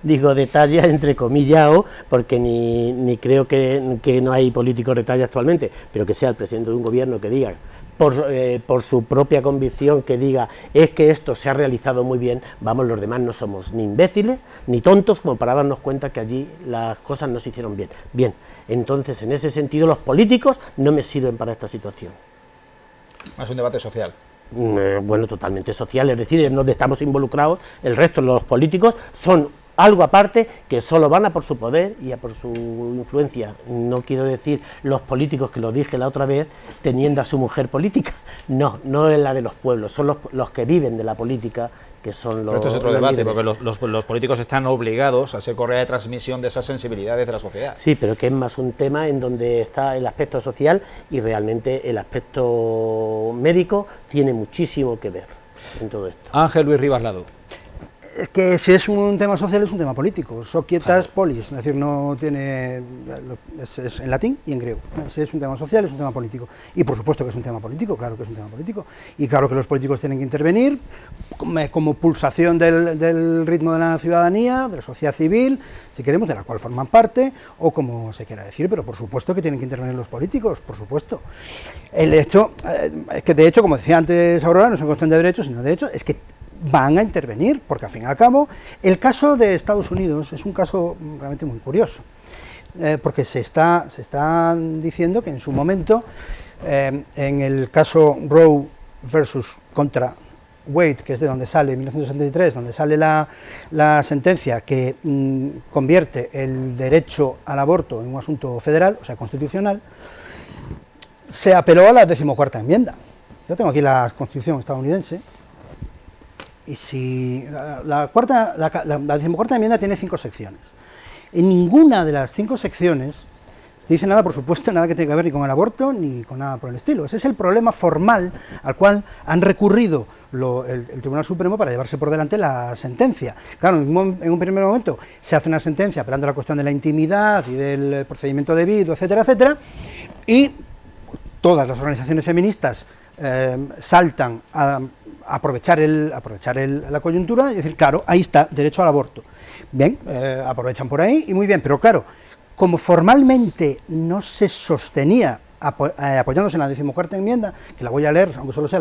digo de talla entrecomillado, porque ni creo que no hay políticos de talla actualmente, pero que sea el presidente de un gobierno que diga, por su propia convicción, que diga es que esto se ha realizado muy bien, vamos, los demás no somos ni imbéciles ni tontos como para darnos cuenta que allí las cosas no se hicieron bien. Bien, entonces en ese sentido los políticos no me sirven para esta situación. Es un debate social. Bueno, totalmente social, es decir, en donde estamos involucrados, el resto de los políticos son algo aparte, que solo van a por su poder y a por su influencia. No quiero decir los políticos, que lo dije la otra vez, teniendo a su mujer política, no es la de los pueblos, son los que viven de la política, que son los... Pero esto es otro debate, porque los políticos están obligados a ser correa de transmisión de esas sensibilidades de la sociedad. Sí, pero que es más un tema en donde está el aspecto social y realmente el aspecto médico tiene muchísimo que ver en todo esto. Ángel Luis Rivas Lado. Es que si es un tema social es un tema político, societas polis, es decir, no tiene, es en latín y en griego. Si es un tema social es un tema político, y por supuesto que es un tema político, claro que es un tema político, y claro que los políticos tienen que intervenir como pulsación del ritmo de la ciudadanía, de la sociedad civil, si queremos, de la cual forman parte, o como se quiera decir, pero por supuesto que tienen que intervenir los políticos, por supuesto. El hecho, es que de hecho, como decía antes Aurora, no es una cuestión de derechos, sino de hecho, es que van a intervenir, porque al fin y al cabo, el caso de Estados Unidos es un caso realmente muy curioso, porque se está diciendo que en su momento, en el caso Roe versus contra Wade, que es de donde sale, en 1963, donde sale la sentencia que convierte el derecho al aborto en un asunto federal, o sea, constitucional, se apeló a la 14ª enmienda. Yo tengo aquí la Constitución estadounidense, y si la 14ª enmienda tiene 5 secciones. En ninguna de las 5 secciones se dice nada, por supuesto, nada que tenga que ver ni con el aborto ni con nada por el estilo. Ese es el problema formal al cual han recurrido el Tribunal Supremo para llevarse por delante la sentencia. Claro, en un primer momento se hace una sentencia apelando a la cuestión de la intimidad y del procedimiento debido, etcétera, etcétera, y todas las organizaciones feministas saltan a aprovechar la coyuntura y decir, claro, ahí está, derecho al aborto. Bien, aprovechan por ahí y muy bien, pero claro, como formalmente no se sostenía apoyándose en la 14ª enmienda, que la voy a leer, aunque solo sea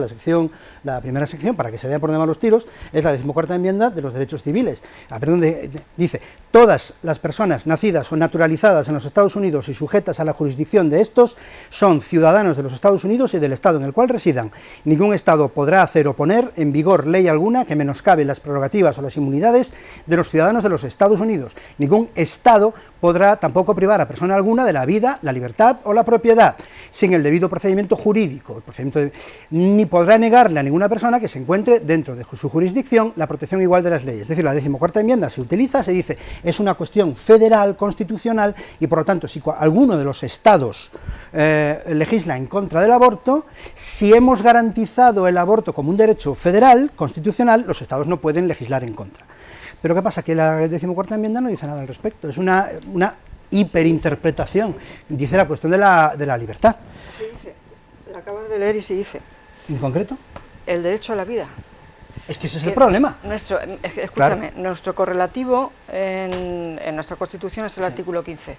la primera sección, para que se vea por dónde van los tiros, es la 14ª enmienda de los derechos civiles. Donde dice, todas las personas nacidas o naturalizadas en los Estados Unidos y sujetas a la jurisdicción de estos son ciudadanos de los Estados Unidos y del Estado en el cual residan. Ningún Estado podrá hacer o poner en vigor ley alguna que menoscabe las prerrogativas o las inmunidades de los ciudadanos de los Estados Unidos. Ningún Estado podrá tampoco privar a persona alguna de la vida, la libertad o la propiedad, sin el debido procedimiento jurídico, ni podrá negarle a ninguna persona que se encuentre dentro de su jurisdicción la protección igual de las leyes. Es decir, la 14ª enmienda se dice, es una cuestión federal, constitucional, y por lo tanto, si alguno de los estados legisla en contra del aborto, si hemos garantizado el aborto como un derecho federal, constitucional, los estados no pueden legislar en contra. Pero ¿qué pasa? Que la 14ª enmienda no dice nada al respecto, es una hiperinterpretación, dice la cuestión de la libertad. Sí dice, la acabas de leer y se dice. ¿En concreto? El derecho a la vida. Es que ese es el problema. Escúchame, claro. Nuestro correlativo en nuestra Constitución es el artículo 15.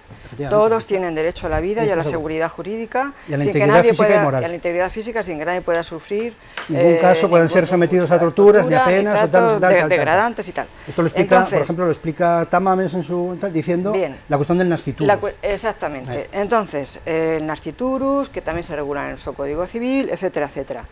Todos tienen derecho a la vida y a la seguridad jurídica, y a la integridad física y moral. Y a la integridad física sin que nadie pueda sufrir. En ningún caso pueden ser sometidos a torturas, ni a penas, o tal, degradantes y tal. Esto lo explica, entonces, por ejemplo, lo explica Tamames en su diciendo bien, la cuestión del nasciturus. Exactamente. Entonces, el nasciturus, que también se regula en nuestro Código Civil, etcétera, etcétera.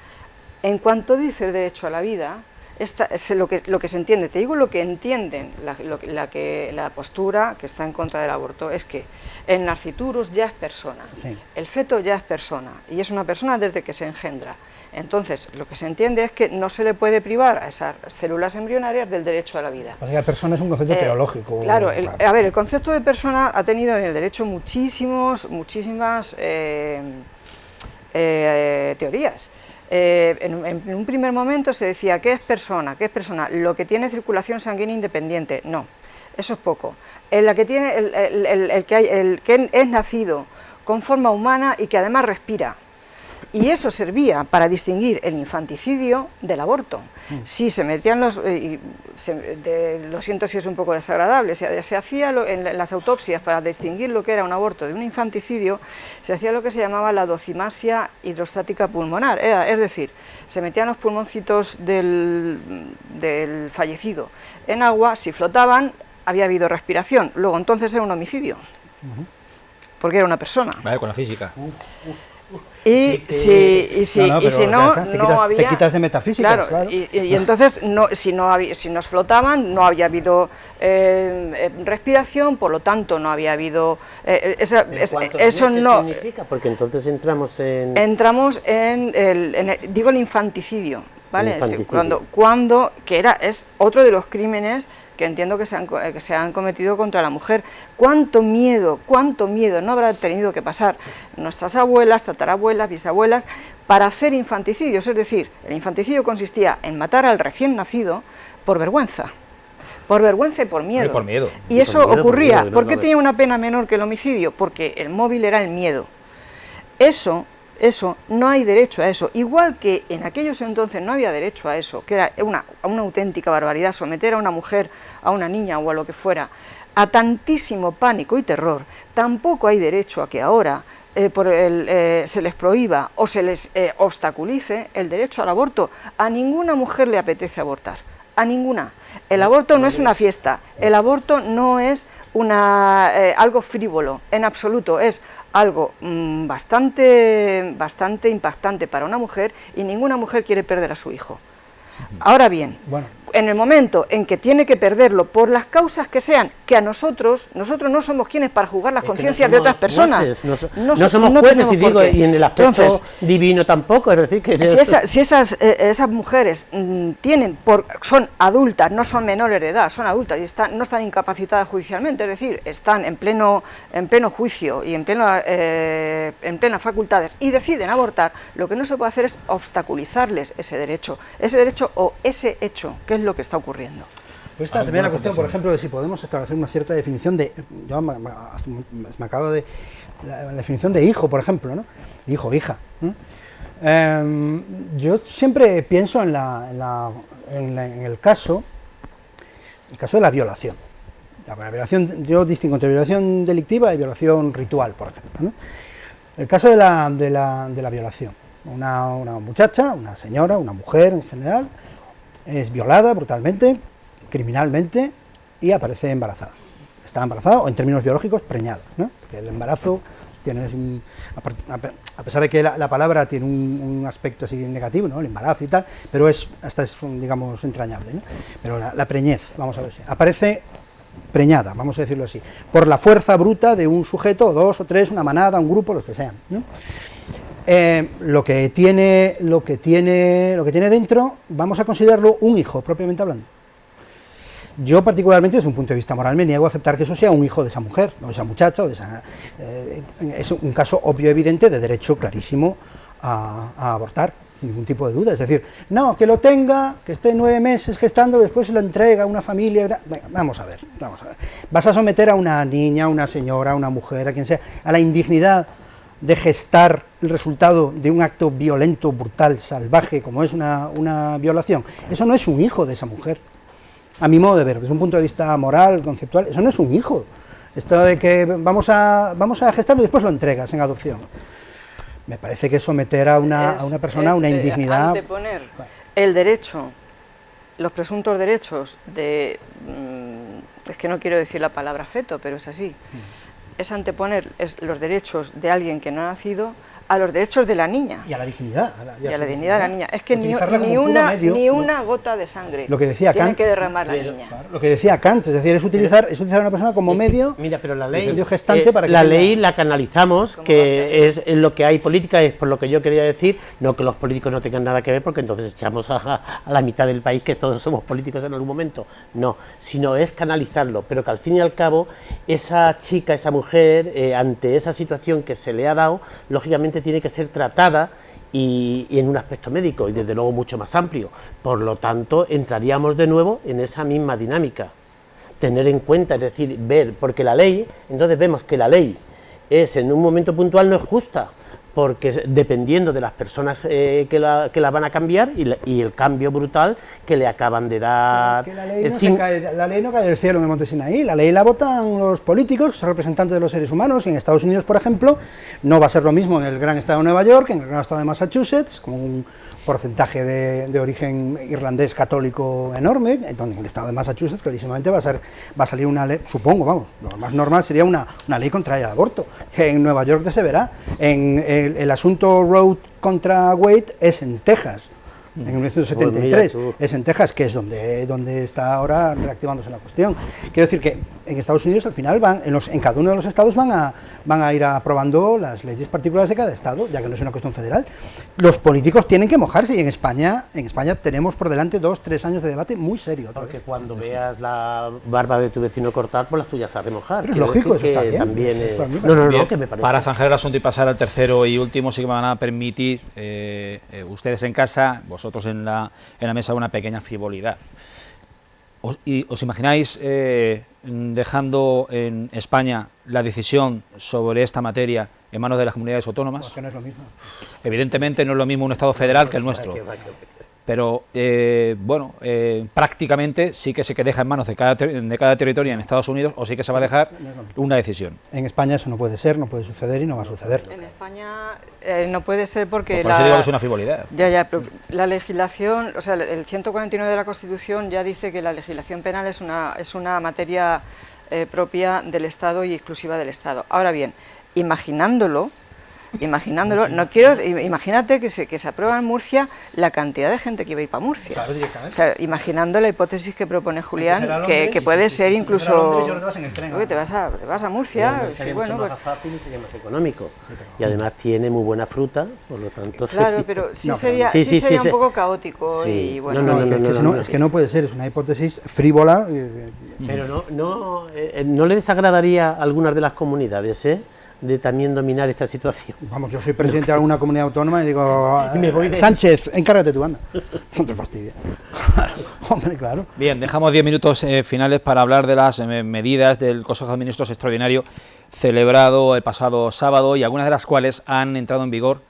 En cuanto dice el derecho a la vida, es lo que se entiende, te digo lo que entienden, la postura que está en contra del aborto es que el nasciturus ya es persona, sí. El feto ya es persona, y es una persona desde que se engendra. Entonces, lo que se entiende es que no se le puede privar a esas células embrionarias del derecho a la vida. La persona es un concepto teológico. Claro, el concepto de persona ha tenido en el derecho muchísimas teorías. En un primer momento se decía, ¿qué es persona? ¿Qué es persona? Lo que tiene circulación sanguínea independiente. No, eso es poco. La que tiene, el que es nacido con forma humana y que además respira. Y eso servía para distinguir el infanticidio del aborto. Si se metían lo siento si es un poco desagradable, se hacía en las autopsias para distinguir lo que era un aborto de un infanticidio, se hacía lo que se llamaba la docimasia hidrostática pulmonar, es decir, se metían los pulmoncitos del fallecido en agua, si flotaban había habido respiración, luego entonces era un homicidio, porque era una persona. Vale, con la física. Y si no había... Te quitas de metafísicas, claro. Y entonces, si nos flotaban, no había habido respiración, por lo tanto, no había habido... eso no significa, porque entonces entramos en... digo el infanticidio, ¿vale? Cuando es otro de los crímenes que entiendo que se han cometido contra la mujer. ¿Cuánto miedo no habrá tenido que pasar nuestras abuelas, tatarabuelas, bisabuelas, para hacer infanticidios? Es decir, el infanticidio consistía en matar al recién nacido por vergüenza y por miedo. Y eso ocurría. ¿Por qué tenía una pena menor que el homicidio? Porque el móvil era el miedo. Eso, no hay derecho a eso, igual que en aquellos entonces no había derecho a eso, que era una auténtica barbaridad someter a una mujer, a una niña o a lo que fuera, a tantísimo pánico y terror, tampoco hay derecho a que ahora se les prohíba o se les obstaculice el derecho al aborto. A ninguna mujer le apetece abortar, a ninguna. El aborto no es una fiesta, el aborto no es algo frívolo, en absoluto, es algo bastante impactante para una mujer y ninguna mujer quiere perder a su hijo. Ahora bien, en el momento en que tiene que perderlo por las causas que sean, que a nosotros no somos quienes para juzgar las conciencias de otras personas. No somos jueces, y en el aspecto divino tampoco, es decir, que... Si esas mujeres son adultas, no son menores de edad, son adultas y no están incapacitadas judicialmente, es decir, están en pleno juicio y en plenas facultades y deciden abortar, lo que no se puede hacer es obstaculizarles ese derecho o ese hecho, que es lo que está ocurriendo. Pues está también la cuestión, por ejemplo, de si podemos establecer una cierta definición de... Yo me acabo de... La definición de hijo, por ejemplo, ¿no? Hijo, hija, ¿no? Yo siempre pienso en el caso de la violación. La violación, yo distingo entre violación delictiva y violación ritual, por ejemplo, ¿no? El caso de la violación. Una muchacha, una señora, una mujer en general, es violada brutalmente, criminalmente, y aparece embarazada. Está embarazada, o en términos biológicos, preñada, ¿no? Porque el embarazo a pesar de que la palabra tiene un aspecto así negativo, ¿no? El embarazo y tal, pero hasta es digamos, entrañable, ¿no? Pero la preñez, vamos a ver si aparece preñada, vamos a decirlo así, por la fuerza bruta de un sujeto, dos o tres, una manada, un grupo, los que sean, ¿no? Lo que tiene dentro, vamos a considerarlo un hijo, propiamente hablando. Yo particularmente, desde un punto de vista moral, me niego a aceptar que eso sea un hijo de esa mujer, o de esa muchacha, o de esa... es un caso obvio, evidente, de derecho clarísimo a abortar, sin ningún tipo de duda. Es decir, no, que lo tenga, que esté 9 meses gestando, después se lo entrega a una familia... Venga, vamos a ver. Vas a someter a una niña, una señora, una mujer, a quien sea, a la indignidad de gestar el resultado de un acto violento, brutal, salvaje, como es una violación. Eso no es un hijo de esa mujer. A mi modo de ver, desde un punto de vista moral, conceptual, eso no es un hijo. Esto de que vamos a gestarlo y después lo entregas en adopción. Me parece que someter a una persona a una indignidad... Anteponer el derecho, los presuntos derechos de... es que no quiero decir la palabra feto, pero es así. Es anteponer los derechos de alguien que no ha nacido a los derechos de la niña. Y a la dignidad. Y a la dignidad de la niña. Es que ni una gota de sangre lo que decía tiene Kant, que derramar la niña. Claro, lo que decía Kant, es decir, es utilizar a una persona como medio, mira, pero la ley, gestante para que la ley la canalizamos, que es en lo que hay política, es por lo que yo quería decir, no que los políticos no tengan nada que ver, porque entonces echamos a la mitad del país que todos somos políticos en algún momento. No, sino es canalizarlo, pero que al fin y al cabo, esa chica, esa mujer, ante esa situación que se le ha dado, lógicamente tiene que ser tratada y en un aspecto médico y desde luego mucho más amplio. Por lo tanto, entraríamos de nuevo en esa misma dinámica. Tener en cuenta, es decir, ver, porque la ley, entonces vemos que la ley es en un momento puntual no es justa, porque dependiendo de las personas que la van a cambiar y el cambio brutal que le acaban de dar. Es que la ley no cae del cielo en el Monte Sinaí, la ley la votan los políticos, representantes de los seres humanos, y en Estados Unidos, por ejemplo, no va a ser lo mismo en el gran estado de Nueva York, en el gran estado de Massachusetts, con un porcentaje de origen irlandés católico enorme, donde en el estado de Massachusetts clarísimamente va a salir una ley, supongo, vamos, lo más normal sería una ley contraria al aborto. En Nueva York ya se verá. El asunto Roe contra Wade es en Texas, en 1973, es en Texas, que es donde está ahora reactivándose la cuestión. Quiero decir que en Estados Unidos al final en cada uno de los estados van a ir aprobando las leyes particulares de cada estado, ya que no es una cuestión federal. Los políticos tienen que mojarse, y en España tenemos por delante 2-3 años de debate muy serio. Porque cuando veas la barba de tu vecino cortar, pues las tuyas a remojar. Pero es lógico, eso está bien. También, no, que me parece. Para zanjar el asunto y pasar al tercero y último, sí que me van a permitir ustedes en casa, vosotros en la mesa, una pequeña frivolidad. ¿Os imagináis dejando en España la decisión sobre esta materia en manos de las comunidades autónomas? Porque no es lo mismo. Evidentemente no es lo mismo un Estado federal que el nuestro, pero bueno, prácticamente sí que se deja en manos de cada territorio en Estados Unidos, o sí que se va a dejar una decisión. En España eso no puede ser, no puede suceder y no va a suceder. En España no puede ser porque por eso digo que es una frivolidad. Pero la legislación, o sea, el 149 de la Constitución ya dice que la legislación penal es una materia propia del Estado y exclusiva del Estado. Ahora bien, imaginándolo, imagínate que se aprueba en Murcia la cantidad de gente que iba a ir para Murcia. Claro, directamente. O sea, imaginando la hipótesis que propone Julián, que puede ser incluso... Te vas a Murcia, sería bueno, mucho más fácil y sería más económico. Y además tiene muy buena fruta, por lo tanto... Claro, pero sería un poco caótico. Sí. Y bueno, es que no puede ser, es una hipótesis frívola. Pero no le desagradaría a algunas de las comunidades, de también dominar esta situación. Vamos, yo soy presidente de alguna comunidad autónoma y digo, Sánchez, encárgate tú, anda. No te fastidia. Hombre, claro. Bien, dejamos 10 minutos finales para hablar de las medidas del Consejo de Ministros extraordinario celebrado el pasado sábado, y algunas de las cuales han entrado en vigor,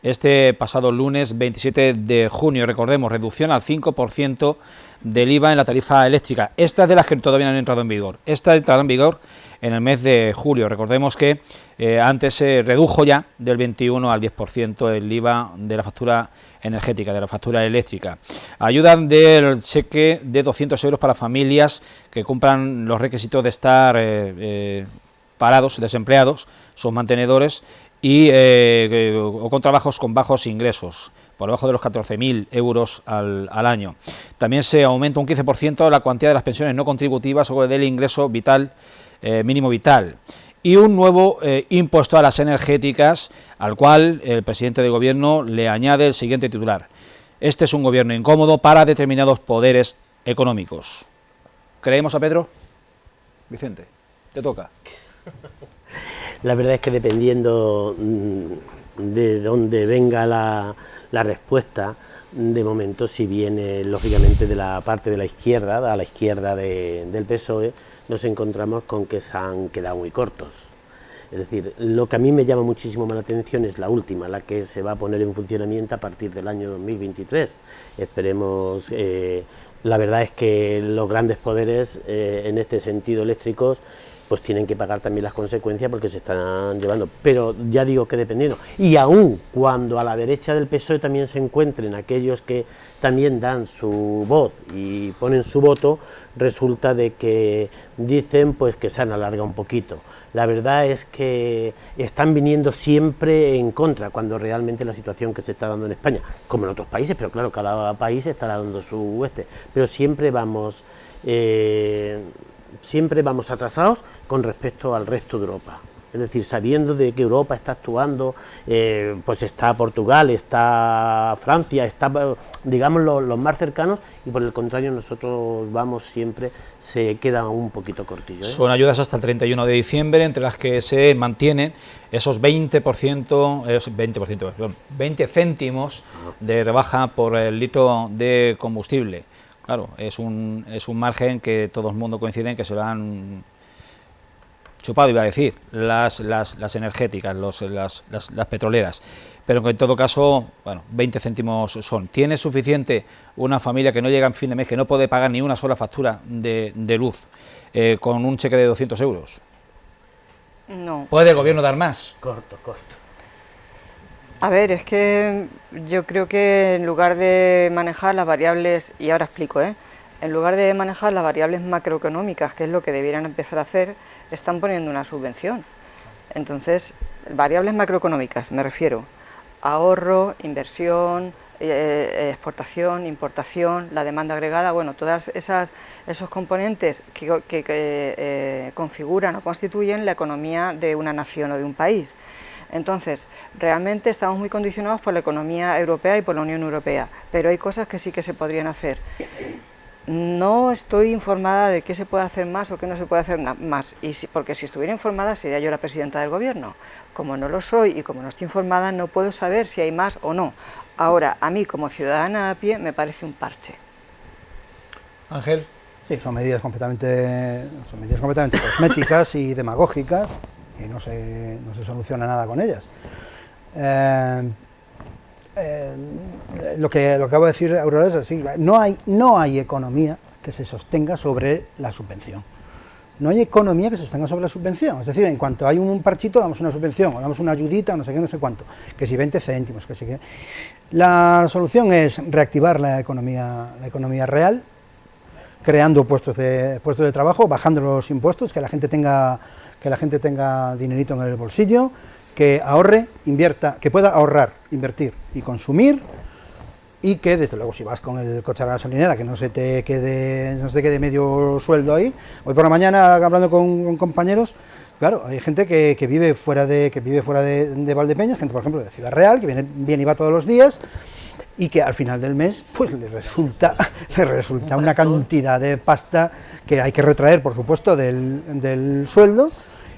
este pasado lunes 27 de junio, recordemos, reducción al 5% del IVA en la tarifa eléctrica. Estas de las que todavía no han entrado en vigor. Esta entrará en vigor en el mes de julio. Recordemos que antes se redujo ya del 21 al 10% el IVA de la factura energética, de la factura eléctrica. Ayuda del cheque de 200 euros para familias que cumplan los requisitos de estar parados, desempleados, sus mantenedores o con trabajos con bajos ingresos, por debajo de los 14.000 euros al año. También se aumenta un 15% la cuantía de las pensiones no contributivas o del ingreso vital, mínimo vital. Y un nuevo impuesto a las energéticas, al cual el presidente del Gobierno le añade el siguiente titular: este es un gobierno incómodo para determinados poderes económicos. ¿Creemos a Pedro? Vicente, te toca. La verdad es que dependiendo de dónde venga la respuesta, de momento, si viene lógicamente de la parte de la izquierda, a la izquierda del PSOE, nos encontramos con que se han quedado muy cortos. Es decir, lo que a mí me llama muchísimo más la atención es la última, la que se va a poner en funcionamiento a partir del año 2023. Esperemos, la verdad es que los grandes poderes, en este sentido eléctricos, pues tienen que pagar también las consecuencias porque se están llevando, pero ya digo que dependiendo, y aún cuando a la derecha del PSOE también se encuentren aquellos que también dan su voz y ponen su voto, resulta de que dicen pues que se han alargado un poquito. La verdad es que están viniendo siempre en contra, cuando realmente la situación que se está dando en España, como en otros países, pero claro, cada país está dando su pero siempre vamos atrasados con respecto al resto de Europa. Es decir, sabiendo de que Europa está actuando, pues está Portugal, está Francia, está, digamos, los más cercanos, y por el contrario nosotros vamos siempre, se queda un poquito cortillo, ¿eh? Son ayudas hasta el 31 de diciembre, entre las que se mantienen esos 20 céntimos de rebaja por el litro de combustible. Claro, es un margen que todo el mundo coincide en que se lo han chupado, iba a decir, las energéticas, las petroleras, pero que en todo caso, bueno, 20 céntimos son. ¿Tiene suficiente una familia que no llega en fin de mes, que no puede pagar ni una sola factura de luz, con un cheque de 200 euros? No. ¿Puede el gobierno dar más? Corto. A ver, es que yo creo que en lugar de manejar las variables, y ahora explico, en lugar de manejar las variables macroeconómicas, que es lo que debieran empezar a hacer, están poniendo una subvención. Entonces, variables macroeconómicas, me refiero, ahorro, inversión, exportación, importación, la demanda agregada, bueno, todas esos componentes que configuran o constituyen la economía de una nación o de un país. Entonces, realmente estamos muy condicionados por la economía europea y por la Unión Europea, pero hay cosas que sí que se podrían hacer. No estoy informada de qué se puede hacer más o qué no se puede hacer más, porque si estuviera informada sería yo la presidenta del gobierno. Como no lo soy y como no estoy informada, no puedo saber si hay más o no. Ahora, a mí como ciudadana a pie me parece un parche. Ángel. Sí, son medidas completamente cosméticas y demagógicas, y no se soluciona nada con ellas. Lo que acabo de decir, Aurora, es así: no hay economía que se sostenga sobre la subvención. No hay economía que se sostenga sobre la subvención. Es decir, en cuanto hay un parchito, damos una subvención, o damos una ayudita, no sé qué, no sé cuánto, que si 20 céntimos, que si qué. La solución es reactivar la economía real, creando puestos de trabajo, bajando los impuestos, que la gente tenga dinerito en el bolsillo, que ahorre, invierta, que pueda ahorrar, invertir y consumir, y que desde luego si vas con el coche a la gasolinera, que no se te quede medio sueldo ahí. Hoy por la mañana, hablando con compañeros, claro, hay gente que vive fuera de Valdepeñas, gente por ejemplo de Ciudad Real, que viene y va todos los días, y que al final del mes pues le resulta una cantidad de pasta que hay que retraer, por supuesto, del sueldo.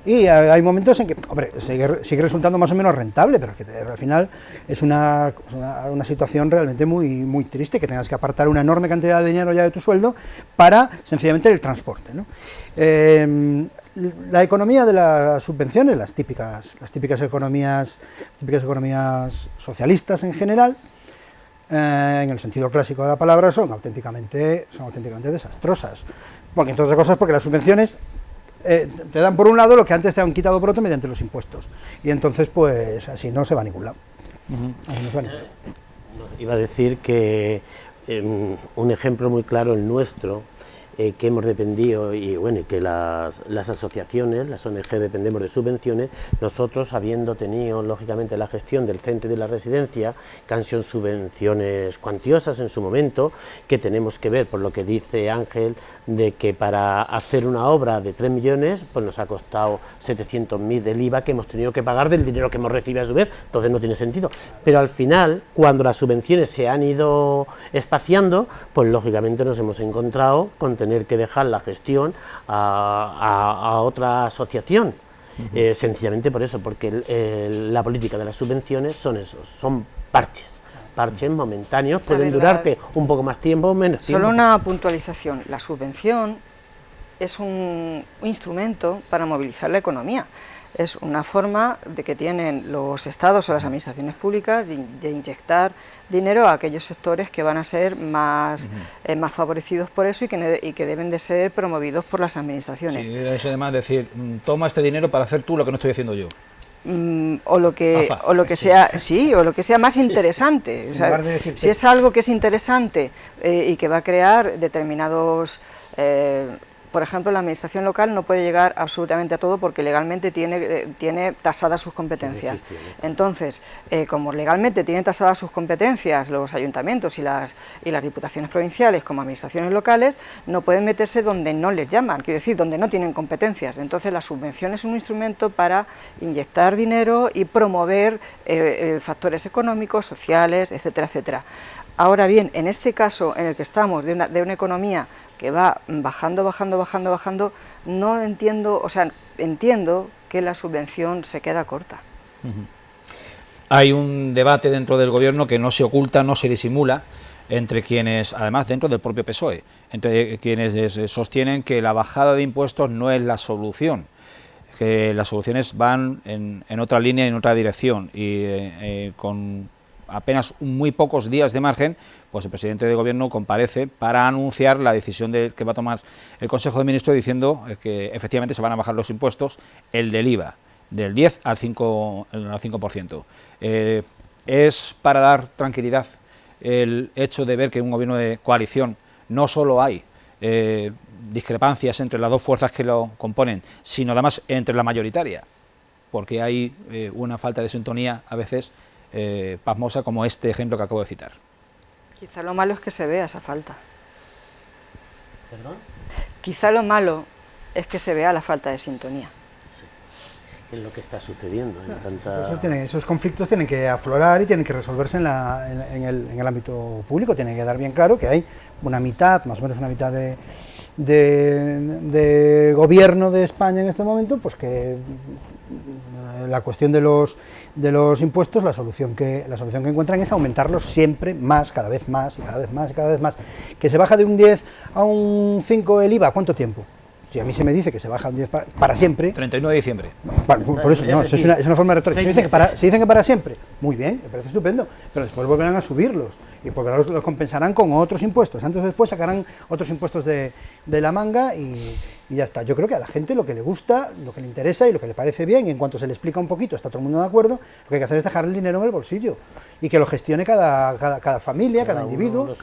Y hay momentos en que, hombre, sigue resultando más o menos rentable, pero que al final es una situación realmente muy triste, que tengas que apartar una enorme cantidad de dinero ya de tu sueldo para sencillamente el transporte, ¿no? La economía de las subvenciones, las típicas economías socialistas en general, en el sentido clásico de la palabra, son auténticamente desastrosas. Porque, entre otras cosas, porque las subvenciones te dan por un lado lo que antes te han quitado por otro mediante los impuestos, y entonces pues así no se va a ningún lado. Así no se va a ningún lado. Iba a decir que un ejemplo muy claro, el nuestro, que hemos dependido, y bueno, y que las asociaciones, las ONG, dependemos de subvenciones. Nosotros, habiendo tenido lógicamente la gestión del centro y de la residencia, que han sido subvenciones cuantiosas en su momento, que tenemos que ver, por lo que dice Ángel, de que para hacer una obra de 3 millones, pues nos ha costado 700.000 del IVA que hemos tenido que pagar del dinero que hemos recibido a su vez, entonces no tiene sentido. Pero al final, cuando las subvenciones se han ido espaciando, pues lógicamente nos hemos encontrado con tener que dejar la gestión a otra asociación. Sencillamente por eso, porque la política de las subvenciones son parches momentáneos, pueden durarte un poco más tiempo o menos tiempo. Solo una puntualización: la subvención es un instrumento para movilizar la economía, es una forma de que tienen los estados o las administraciones públicas de inyectar dinero a aquellos sectores que van a ser más favorecidos por eso y que deben de ser promovidos por las administraciones. Sí, es además decir, toma este dinero para hacer tú lo que no estoy haciendo yo. O lo que sea más interesante. O sea, si es algo que es interesante y que va a crear determinados por ejemplo, la administración local no puede llegar absolutamente a todo porque legalmente tiene tasadas sus competencias. Entonces, como legalmente tienen tasadas sus competencias los ayuntamientos y las diputaciones provinciales como administraciones locales, no pueden meterse donde no les llaman, quiero decir, donde no tienen competencias. Entonces, la subvención es un instrumento para inyectar dinero y promover factores económicos, sociales, etcétera, etcétera. Ahora bien, en este caso en el que estamos, de una economía que va bajando, no entiendo, o sea, entiendo que la subvención se queda corta. Hay un debate dentro del gobierno que no se oculta, no se disimula, entre quienes, además dentro del propio PSOE, entre quienes sostienen que la bajada de impuestos no es la solución, que las soluciones van en otra línea, en otra dirección, y con apenas muy pocos días de margen, pues el presidente del gobierno comparece para anunciar la decisión que va a tomar el Consejo de Ministros, diciendo que efectivamente se van a bajar los impuestos, el del IVA, del 10 al 5%. Es para dar tranquilidad el hecho de ver que en un gobierno de coalición no solo hay discrepancias entre las dos fuerzas que lo componen, sino además entre la mayoritaria, porque hay una falta de sintonía a veces pasmosa, como este ejemplo que acabo de citar. Quizá lo malo es que se vea esa falta. ¿Perdón? Quizá lo malo es que se vea la falta de sintonía. Sí, que es lo que está sucediendo. Esos conflictos tienen que aflorar y tienen que resolverse en el ámbito público. Tiene que dar bien claro que hay una mitad, más o menos una mitad de gobierno de España en este momento, pues que la cuestión de los impuestos, la solución que encuentran es aumentarlos siempre más, cada vez más, y cada vez más, y cada vez más. Que se baja de un 10 a un 5 el IVA, ¿cuánto tiempo? Si a mí se me dice que se baja un 10 para siempre... 39 de diciembre. Por eso, no, eso es una forma de retórica. Se dicen que para siempre, muy bien, me parece estupendo, pero después volverán a subirlos, y porque los compensarán con otros impuestos. Antes o después sacarán otros impuestos de la manga y ya está. Yo creo que a la gente lo que le gusta, lo que le interesa y lo que le parece bien, y en cuanto se le explica un poquito, está todo el mundo de acuerdo, lo que hay que hacer es dejar el dinero en el bolsillo y que lo gestione cada familia, cada individuo,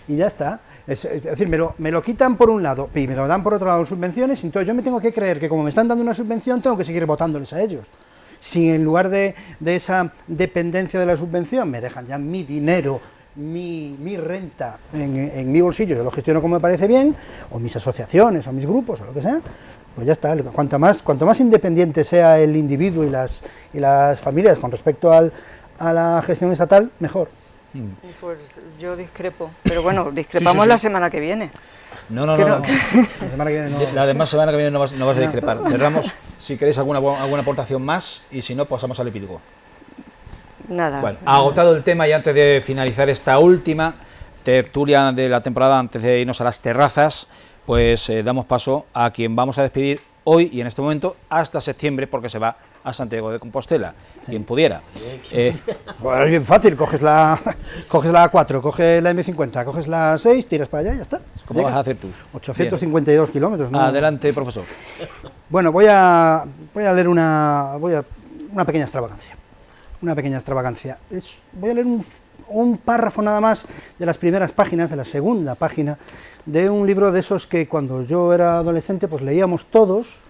y ya está. Es decir, me lo quitan por un lado y me lo dan por otro lado en subvenciones, y entonces yo me tengo que creer que como me están dando una subvención tengo que seguir votándoles a ellos. Si en lugar de esa dependencia de la subvención me dejan ya mi dinero, mi renta en mi bolsillo, yo lo gestiono como me parece bien, o mis asociaciones, o mis grupos, o lo que sea, pues ya está. Cuanto más independiente sea el individuo y las familias con respecto a la gestión estatal, mejor. Pues yo discrepo, pero bueno, discrepamos la semana que viene. No. La semana que viene no. La demás semana que viene no vas a discrepar. Cerramos, si queréis alguna aportación más, y si no, pasamos al epílogo. Nada. Bueno, agotado el tema, y antes de finalizar esta última tertulia de la temporada, antes de irnos a las terrazas, pues damos paso a quien vamos a despedir hoy y en este momento hasta septiembre, porque se va a Santiago de Compostela, quien pudiera. Bueno, es bien fácil, coges la A4, coges la M50, coges la 6, tiras para allá y ya está. ¿Cómo vas a hacer tú? 852 kilómetros, ¿no? Adelante, profesor. Bueno, voy a leer una pequeña extravagancia. Voy a leer un párrafo nada más de las primeras páginas, de la segunda página, de un libro de esos que cuando yo era adolescente pues leíamos todos,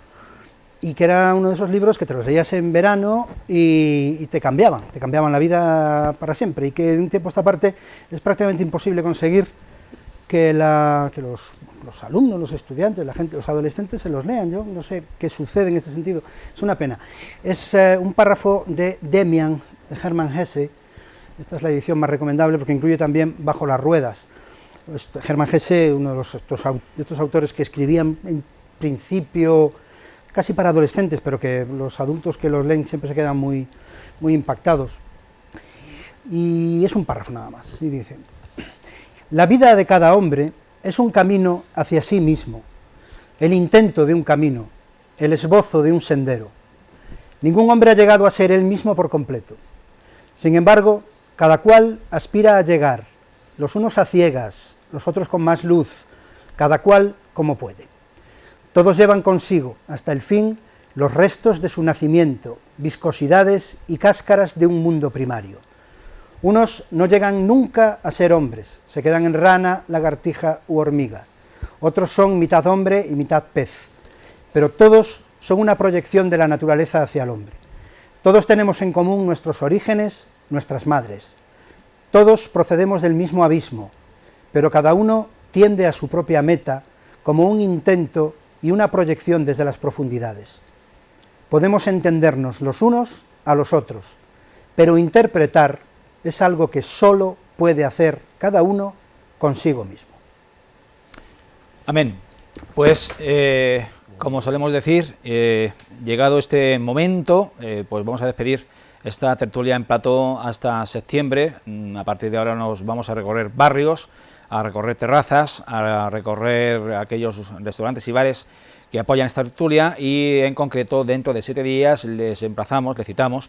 y que era uno de esos libros que te los leías en verano y te cambiaban la vida para siempre, y que de un tiempo a esta parte es prácticamente imposible conseguir que los alumnos, los estudiantes, la gente, los adolescentes se los lean. Yo no sé qué sucede en este sentido, es una pena. Es un párrafo de Demian, de Hermann Hesse. Esta es la edición más recomendable porque incluye también Bajo las ruedas. Hermann Hesse, uno de estos autores que escribían en principio casi para adolescentes, pero que los adultos que los leen siempre se quedan muy impactados. Y es un párrafo nada más, y dice: la vida de cada hombre es un camino hacia sí mismo, el intento de un camino, el esbozo de un sendero. Ningún hombre ha llegado a ser él mismo por completo. Sin embargo, cada cual aspira a llegar, los unos a ciegas, los otros con más luz, cada cual como puede. Todos llevan consigo, hasta el fin, los restos de su nacimiento, viscosidades y cáscaras de un mundo primario. Unos no llegan nunca a ser hombres, se quedan en rana, lagartija u hormiga. otros son mitad hombre y mitad pez, pero todos son una proyección de la naturaleza hacia el hombre. Todos tenemos en común nuestros orígenes, nuestras madres. Todos procedemos del mismo abismo, pero cada uno tiende a su propia meta como un intento y una proyección desde las profundidades. Podemos entendernos los unos a los otros, pero interpretar es algo que solo puede hacer cada uno consigo mismo. Amén. Pues, como solemos decir, llegado este momento, pues vamos a despedir esta tertulia en plató hasta septiembre. A partir de ahora nos vamos a recorrer barrios, a recorrer terrazas, a recorrer aquellos restaurantes y bares que apoyan esta tertulia, y en concreto dentro de 7 días les emplazamos, les citamos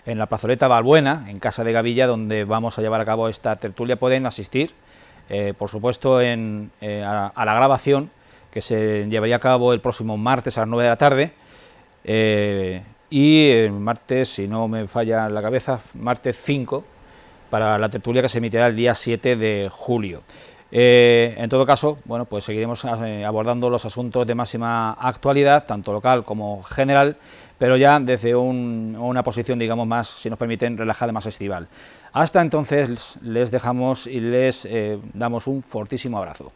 en la plazoleta Balbuena, en Casa de Gavilla, donde vamos a llevar a cabo esta tertulia. Pueden asistir, por supuesto, a la grabación que se llevaría a cabo el próximo martes a las 9 de la tarde, y el martes, si no me falla la cabeza, martes 5, para la tertulia que se emitirá el día 7 de julio. En todo caso, bueno, pues seguiremos abordando los asuntos de máxima actualidad, tanto local como general, pero ya desde una posición, digamos, más, si nos permiten, relajada, más estival. Hasta entonces les dejamos y les damos un fortísimo abrazo.